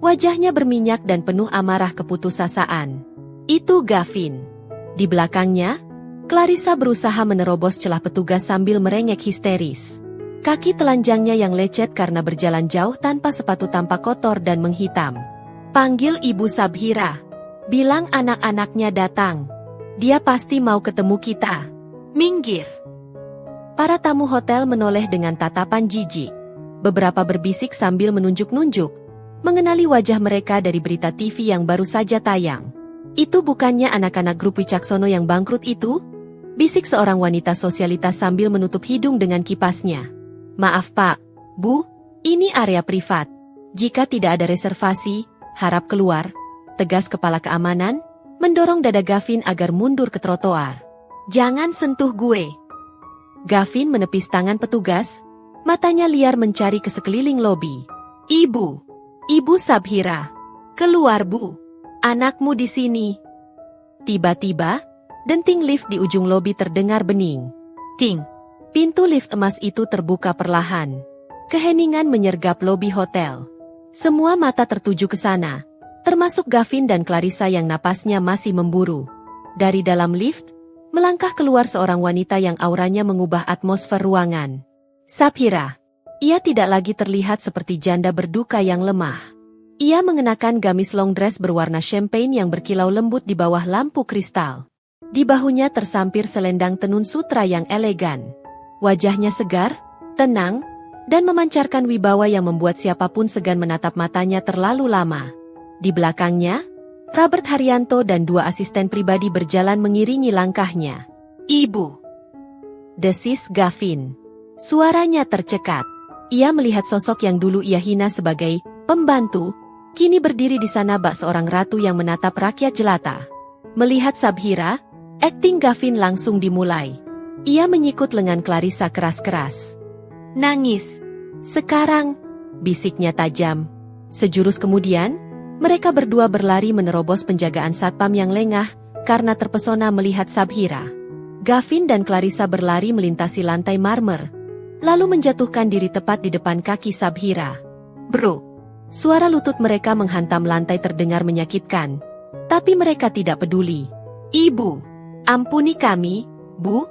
Wajahnya berminyak dan penuh amarah keputusasaan. Itu Gavin. Di belakangnya, Clarissa berusaha menerobos celah petugas sambil merengek histeris. Kaki telanjangnya yang lecet karena berjalan jauh tanpa sepatu tampak kotor dan menghitam. Panggil Ibu Sabhira. Bilang anak-anaknya datang. Dia pasti mau ketemu kita. Minggir. Para tamu hotel menoleh dengan tatapan jijik. Beberapa berbisik sambil menunjuk-nunjuk, mengenali wajah mereka dari berita TV yang baru saja tayang. Itu bukannya anak-anak grup Wicaksono yang bangkrut itu? Bisik seorang wanita sosialitas sambil menutup hidung dengan kipasnya. Maaf Pak, Bu, ini area privat. Jika tidak ada reservasi, harap keluar. Tegas kepala keamanan, mendorong dada Gavin agar mundur ke trotoar. Jangan sentuh gue. Gavin menepis tangan petugas, matanya liar mencari ke sekeliling lobi. Ibu Sabhira. Keluar Bu. Anakmu di sini. Tiba-tiba, denting lift di ujung lobi terdengar bening. Ting. Pintu lift emas itu terbuka perlahan. Keheningan menyergap lobi hotel. Semua mata tertuju ke sana, termasuk Gavin dan Clarissa yang napasnya masih memburu. Dari dalam lift, melangkah keluar seorang wanita yang auranya mengubah atmosfer ruangan. Sabhira. Ia tidak lagi terlihat seperti janda berduka yang lemah. Ia mengenakan gamis long dress berwarna champagne yang berkilau lembut di bawah lampu kristal. Di bahunya tersampir selendang tenun sutra yang elegan. Wajahnya segar, tenang, dan memancarkan wibawa yang membuat siapapun segan menatap matanya terlalu lama. Di belakangnya, Robert Haryanto dan dua asisten pribadi berjalan mengiringi langkahnya. Ibu. Desis Gavin. Suaranya tercekat. Ia melihat sosok yang dulu ia hina sebagai pembantu, kini berdiri di sana bak seorang ratu yang menatap rakyat jelata. Melihat Sabhira, akting Gavin langsung dimulai. Ia menyikut lengan Clarissa keras-keras. Nangis. Sekarang, bisiknya tajam. Sejurus kemudian, mereka berdua berlari menerobos penjagaan satpam yang lengah karena terpesona melihat Sabhira. Gavin dan Clarissa berlari melintasi lantai marmer, lalu menjatuhkan diri tepat di depan kaki Sabhira. Bro. Suara lutut mereka menghantam lantai terdengar menyakitkan, tapi mereka tidak peduli. Ibu, ampuni kami, Bu.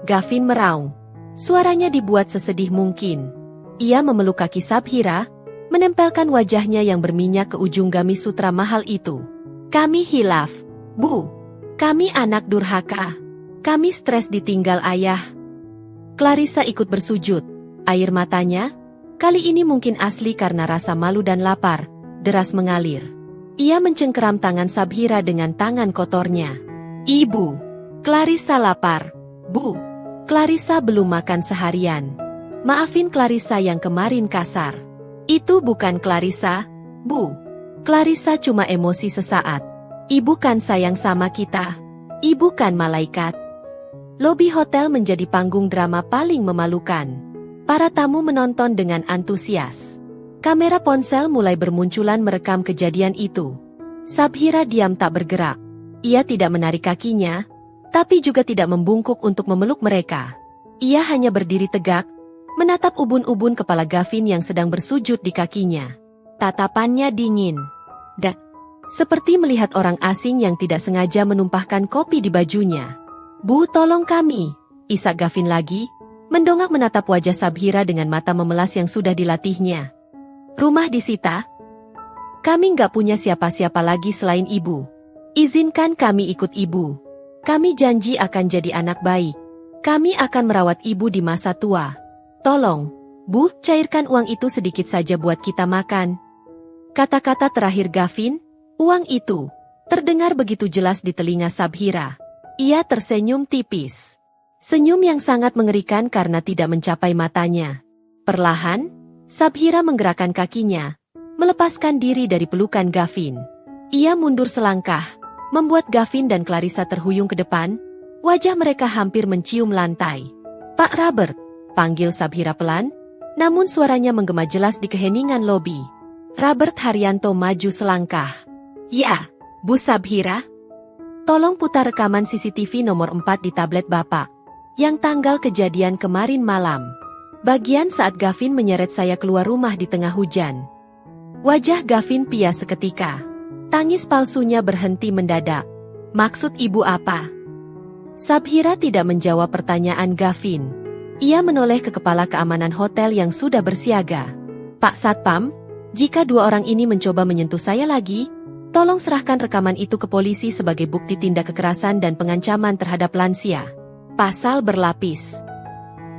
Gavin meraung. Suaranya dibuat sesedih mungkin. Ia memeluk kaki Sabhira, menempelkan wajahnya yang berminyak ke ujung gamis sutra mahal itu. Kami hilaf, Bu. Kami anak durhaka. Kami stres ditinggal ayah. Clarissa ikut bersujud. Air matanya, kali ini mungkin asli karena rasa malu dan lapar, deras mengalir. Ia mencengkeram tangan Sabhira dengan tangan kotornya. Ibu. Clarissa lapar. Bu. Clarissa belum makan seharian. Maafin Clarissa yang kemarin kasar. Itu bukan Clarissa, Bu. Clarissa cuma emosi sesaat. Ibu kan sayang sama kita. Ibu kan malaikat. Lobi hotel menjadi panggung drama paling memalukan. Para tamu menonton dengan antusias. Kamera ponsel mulai bermunculan merekam kejadian itu. Sabhira diam tak bergerak. Ia tidak menarik kakinya, tapi juga tidak membungkuk untuk memeluk mereka. Ia hanya berdiri tegak, menatap ubun-ubun kepala Gavin yang sedang bersujud di kakinya. Tatapannya dingin. Seperti melihat orang asing yang tidak sengaja menumpahkan kopi di bajunya. Bu, tolong kami, isak Gavin lagi, Mendongak menatap wajah Sabhira dengan mata memelas yang sudah dilatihnya. Rumah disita? Kami nggak punya siapa-siapa lagi selain ibu. Izinkan kami ikut ibu. Kami janji akan jadi anak baik. Kami akan merawat ibu di masa tua. Tolong, Bu, cairkan uang itu sedikit saja buat kita makan. Kata-kata terakhir Gavin, uang itu, terdengar begitu jelas di telinga Sabhira. Ia tersenyum tipis. Senyum yang sangat mengerikan karena tidak mencapai matanya. Perlahan, Sabhira menggerakkan kakinya, melepaskan diri dari pelukan Gavin. Ia mundur selangkah, membuat Gavin dan Clarissa terhuyung ke depan, wajah mereka hampir mencium lantai. Pak Robert, panggil Sabhira pelan, namun suaranya menggema jelas di keheningan lobi. Robert Haryanto maju selangkah. Ya, Bu Sabhira. Tolong putar rekaman CCTV nomor 4 di tablet Bapak, yang tanggal kejadian kemarin malam. Bagian saat Gavin menyeret saya keluar rumah di tengah hujan. Wajah Gavin pias seketika. Tangis palsunya berhenti mendadak. Maksud ibu apa? Sabhira tidak menjawab pertanyaan Gavin. Ia menoleh ke kepala keamanan hotel yang sudah bersiaga. Pak Satpam, jika dua orang ini mencoba menyentuh saya lagi, tolong serahkan rekaman itu ke polisi sebagai bukti tindak kekerasan dan pengancaman terhadap lansia. Pasal berlapis.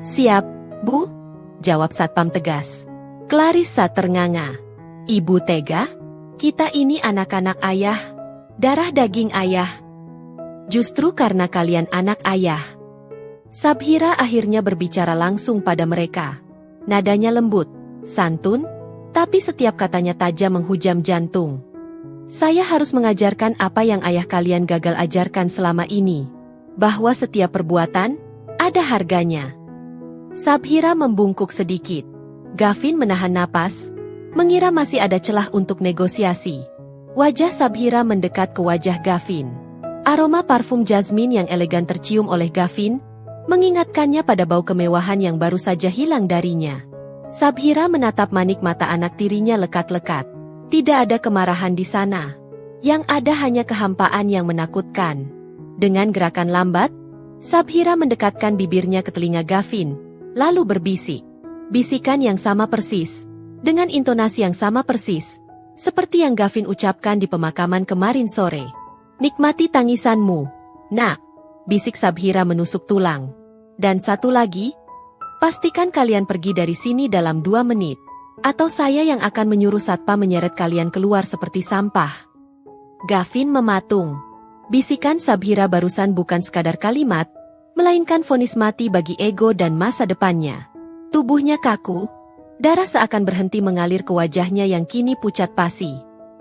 Siap, Bu, jawab Satpam tegas. Clarissa ternganga. Ibu tega? Kita ini anak-anak ayah, darah daging ayah. Justru karena kalian anak ayah. Sabhira akhirnya berbicara langsung pada mereka. Nadanya lembut, santun, tapi setiap katanya tajam menghujam jantung. Saya harus mengajarkan apa yang ayah kalian gagal ajarkan selama ini. Bahwa setiap perbuatan, ada harganya. Sabhira membungkuk sedikit. Gavin menahan napas, mengira masih ada celah untuk negosiasi. Wajah Sabhira mendekat ke wajah Gavin. Aroma parfum jasmin yang elegan tercium oleh Gavin, mengingatkannya pada bau kemewahan yang baru saja hilang darinya. Sabhira menatap manik mata anak tirinya lekat-lekat. Tidak ada kemarahan di sana. Yang ada hanya kehampaan yang menakutkan. Dengan gerakan lambat, Sabhira mendekatkan bibirnya ke telinga Gavin, lalu berbisik. Bisikan yang sama persis, dengan intonasi yang sama persis, seperti yang Gavin ucapkan di pemakaman kemarin sore. Nikmati tangisanmu, nak, bisik Sabhira menusuk tulang. Dan satu lagi, pastikan kalian pergi dari sini dalam 2 menit. Atau saya yang akan menyuruh satpam menyeret kalian keluar seperti sampah. Gavin mematung. Bisikan Sabhira barusan bukan sekadar kalimat, melainkan vonis mati bagi ego dan masa depannya. Tubuhnya kaku, darah seakan berhenti mengalir ke wajahnya yang kini pucat pasi.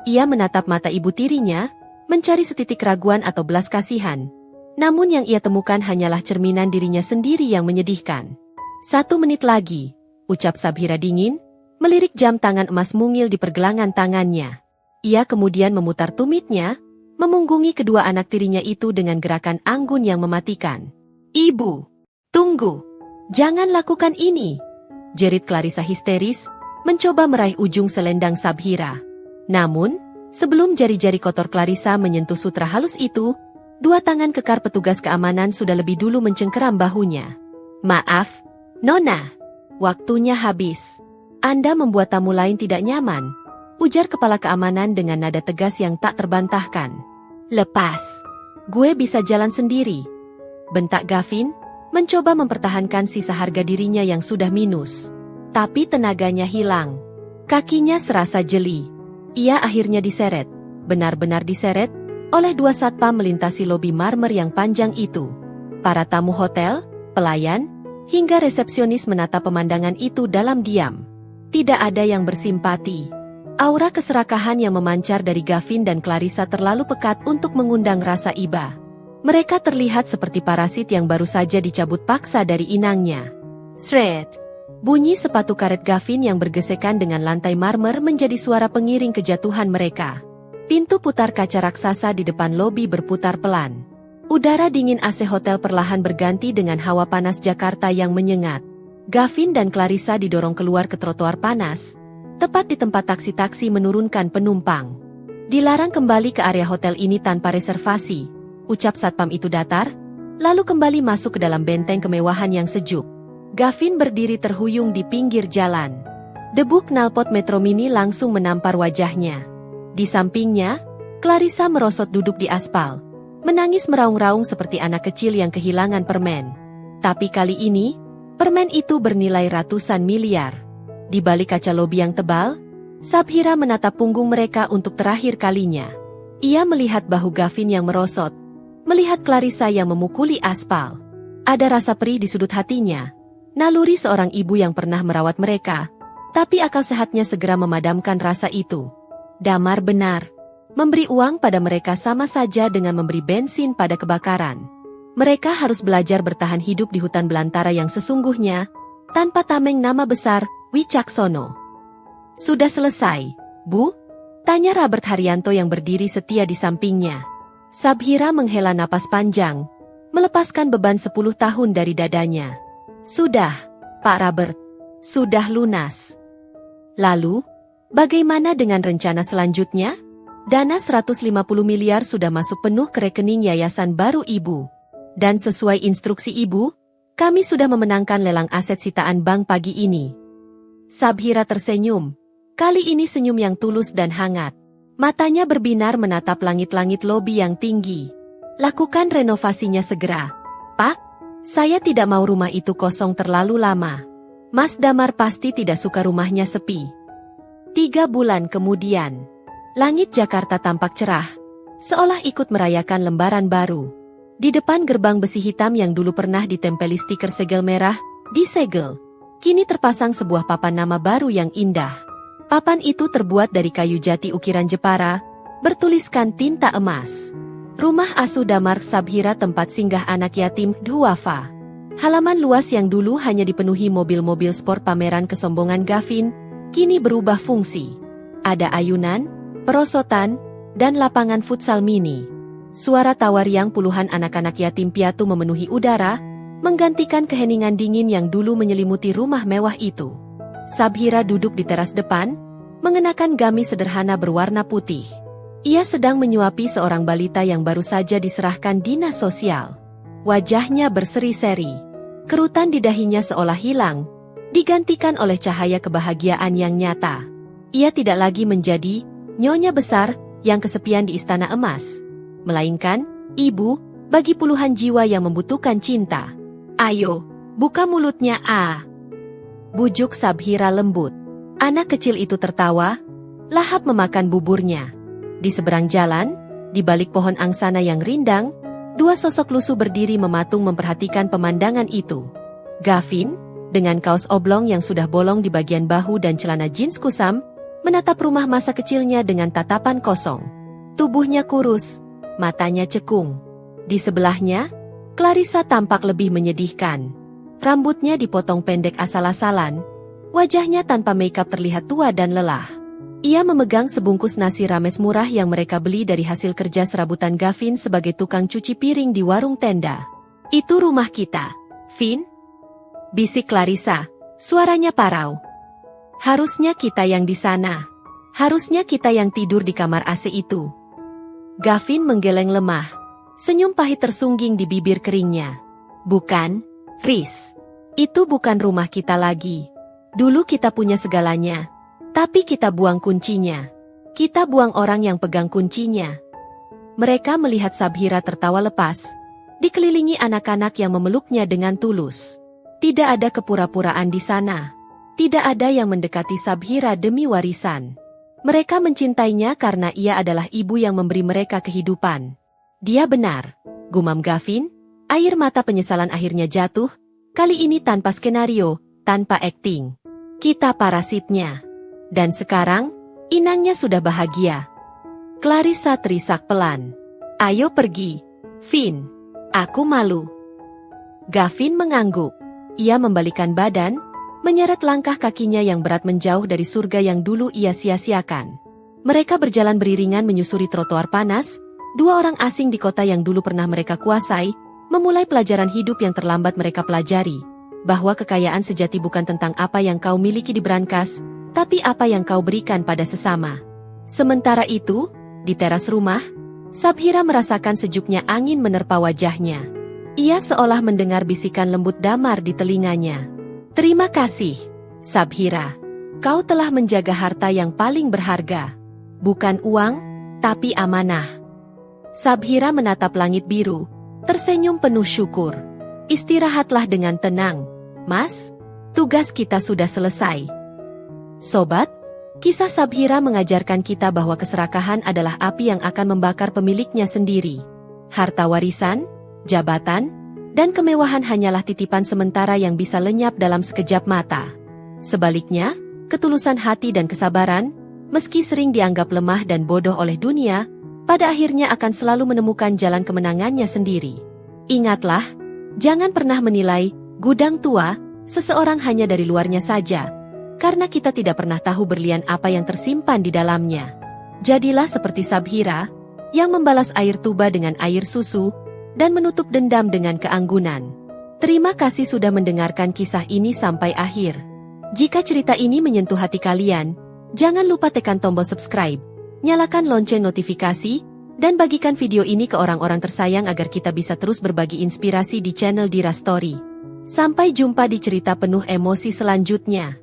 Ia menatap mata ibu tirinya, mencari setitik keraguan atau belas kasihan. Namun yang ia temukan hanyalah cerminan dirinya sendiri yang menyedihkan. 1 menit lagi, ucap Sabhira dingin, melirik jam tangan emas mungil di pergelangan tangannya. Ia kemudian memutar tumitnya, memunggungi kedua anak tirinya itu dengan gerakan anggun yang mematikan. Ibu, tunggu, jangan lakukan ini, jerit Clarissa histeris, mencoba meraih ujung selendang Sabhira. Namun, sebelum jari-jari kotor Clarissa menyentuh sutra halus itu, 2 tangan kekar petugas keamanan sudah lebih dulu mencengkeram bahunya. Maaf, Nona, waktunya habis. Anda membuat tamu lain tidak nyaman, ujar kepala keamanan dengan nada tegas yang tak terbantahkan. Lepas, gue bisa jalan sendiri, bentak Gavin, mencoba mempertahankan sisa harga dirinya yang sudah minus. Tapi tenaganya hilang. Kakinya serasa jeli. Ia akhirnya diseret, benar-benar diseret, oleh 2 satpam melintasi lobi marmer yang panjang itu. Para tamu hotel, pelayan, hingga resepsionis menatap pemandangan itu dalam diam. Tidak ada yang bersimpati. Aura keserakahan yang memancar dari Gavin dan Clarissa terlalu pekat untuk mengundang rasa iba. Mereka terlihat seperti parasit yang baru saja dicabut paksa dari inangnya. Shred! Bunyi sepatu karet Gavin yang bergesekan dengan lantai marmer menjadi suara pengiring kejatuhan mereka. Pintu putar kaca raksasa di depan lobi berputar pelan. Udara dingin AC hotel perlahan berganti dengan hawa panas Jakarta yang menyengat. Gavin dan Clarissa didorong keluar ke trotoar panas, tepat di tempat taksi-taksi menurunkan penumpang. Dilarang kembali ke area hotel ini tanpa reservasi, ucap satpam itu datar, lalu kembali masuk ke dalam benteng kemewahan yang sejuk. Gavin berdiri terhuyung di pinggir jalan. Debu knalpot Metro Mini langsung menampar wajahnya. Di sampingnya, Clarissa merosot duduk di aspal, menangis meraung-raung seperti anak kecil yang kehilangan permen. Tapi kali ini, permen itu bernilai ratusan miliar. Di balik kaca lobi yang tebal, Sabhira menatap punggung mereka untuk terakhir kalinya. Ia melihat bahu Gavin yang merosot, melihat Clarissa yang memukuli aspal. Ada rasa perih di sudut hatinya. Naluri seorang ibu yang pernah merawat mereka, tapi akal sehatnya segera memadamkan rasa itu. Damar benar. Memberi uang pada mereka sama saja dengan memberi bensin pada kebakaran. Mereka harus belajar bertahan hidup di hutan belantara yang sesungguhnya, tanpa tameng nama besar, Wicaksono. Sudah selesai, Bu? Tanya Robert Haryanto yang berdiri setia di sampingnya. Sabhira menghela napas panjang, melepaskan beban 10 tahun dari dadanya. Sudah, Pak Robert. Sudah lunas. Lalu, bagaimana dengan rencana selanjutnya? Dana 150 miliar sudah masuk penuh ke rekening yayasan baru Ibu. Dan sesuai instruksi Ibu, kami sudah memenangkan lelang aset sitaan bank pagi ini. Sabhira tersenyum. Kali ini senyum yang tulus dan hangat. Matanya berbinar menatap langit-langit lobi yang tinggi. Lakukan renovasinya segera. Pak, saya tidak mau rumah itu kosong terlalu lama. Mas Damar pasti tidak suka rumahnya sepi. 3 bulan kemudian, langit Jakarta tampak cerah, seolah ikut merayakan lembaran baru. Di depan gerbang besi hitam yang dulu pernah ditempeli stiker segel merah, disegel. Kini terpasang sebuah papan nama baru yang indah. Papan itu terbuat dari kayu jati ukiran Jepara, bertuliskan tinta emas. Rumah asuh Damar Sabhira, tempat singgah anak yatim duafa. Halaman luas yang dulu hanya dipenuhi mobil-mobil sport pameran kesombongan Gavin, kini berubah fungsi. Ada ayunan, perosotan, dan lapangan futsal mini. Suara tawa riang puluhan anak-anak yatim piatu memenuhi udara, menggantikan keheningan dingin yang dulu menyelimuti rumah mewah itu. Sabhira duduk di teras depan, mengenakan gamis sederhana berwarna putih. Ia sedang menyuapi seorang balita yang baru saja diserahkan dinas sosial. Wajahnya berseri-seri. Kerutan di dahinya seolah hilang, digantikan oleh cahaya kebahagiaan yang nyata. Ia tidak lagi menjadi nyonya besar yang kesepian di istana emas, melainkan ibu bagi puluhan jiwa yang membutuhkan cinta. Ayo, buka mulutnya, bujuk Sabhira lembut. Anak kecil itu tertawa, lahap memakan buburnya. Di seberang jalan, di balik pohon angsana yang rindang, 2 sosok lusuh berdiri mematung memperhatikan pemandangan itu. Gavin, dengan kaos oblong yang sudah bolong di bagian bahu dan celana jeans kusam, menatap rumah masa kecilnya dengan tatapan kosong. Tubuhnya kurus, matanya cekung. Di sebelahnya, Clarissa tampak lebih menyedihkan. Rambutnya dipotong pendek asal-asalan, wajahnya tanpa makeup terlihat tua dan lelah. Ia memegang sebungkus nasi rames murah yang mereka beli dari hasil kerja serabutan Gavin sebagai tukang cuci piring di warung tenda. Itu rumah kita, Vin? Bisik Clarissa, suaranya parau. Harusnya kita yang di sana. Harusnya kita yang tidur di kamar AC itu. Gavin menggeleng lemah. Senyum pahit tersungging di bibir keringnya. Bukan, Riz. Itu bukan rumah kita lagi. Dulu kita punya segalanya. Tapi kita buang kuncinya. Kita buang orang yang pegang kuncinya. Mereka melihat Sabhira tertawa lepas, dikelilingi anak-anak yang memeluknya dengan tulus. Tidak ada kepura-puraan di sana. Tidak ada yang mendekati Sabhira demi warisan. Mereka mencintainya karena ia adalah ibu yang memberi mereka kehidupan. Dia benar, gumam Gavin, air mata penyesalan akhirnya jatuh, kali ini tanpa skenario, tanpa akting. Kita parasitnya. Dan sekarang, inangnya sudah bahagia. Clarissa terisak pelan. Ayo pergi, Vin. Aku malu. Gavin mengangguk. Ia membalikkan badan, menyeret langkah kakinya yang berat menjauh dari surga yang dulu ia sia-siakan. Mereka berjalan beriringan menyusuri trotoar panas, 2 orang asing di kota yang dulu pernah mereka kuasai, memulai pelajaran hidup yang terlambat mereka pelajari, bahwa kekayaan sejati bukan tentang apa yang kau miliki di brankas, tapi apa yang kau berikan pada sesama. Sementara itu, di teras rumah, Sabhira merasakan sejuknya angin menerpa wajahnya. Ia seolah mendengar bisikan lembut Damar di telinganya. Terima kasih, Sabhira. Kau telah menjaga harta yang paling berharga. Bukan uang, tapi amanah. Sabhira menatap langit biru, tersenyum penuh syukur. Istirahatlah dengan tenang, Mas. Tugas kita sudah selesai. Sobat, kisah Sabhira mengajarkan kita bahwa keserakahan adalah api yang akan membakar pemiliknya sendiri. Harta warisan, jabatan, dan kemewahan hanyalah titipan sementara yang bisa lenyap dalam sekejap mata. Sebaliknya, ketulusan hati dan kesabaran, meski sering dianggap lemah dan bodoh oleh dunia, pada akhirnya akan selalu menemukan jalan kemenangannya sendiri. Ingatlah, jangan pernah menilai gudang tua seseorang hanya dari luarnya saja, karena kita tidak pernah tahu berlian apa yang tersimpan di dalamnya. Jadilah seperti Sabhira, yang membalas air tuba dengan air susu, dan menutup dendam dengan keanggunan. Terima kasih sudah mendengarkan kisah ini sampai akhir. Jika cerita ini menyentuh hati kalian, jangan lupa tekan tombol subscribe, nyalakan lonceng notifikasi, dan bagikan video ini ke orang-orang tersayang agar kita bisa terus berbagi inspirasi di channel Dira Story. Sampai jumpa di cerita penuh emosi selanjutnya.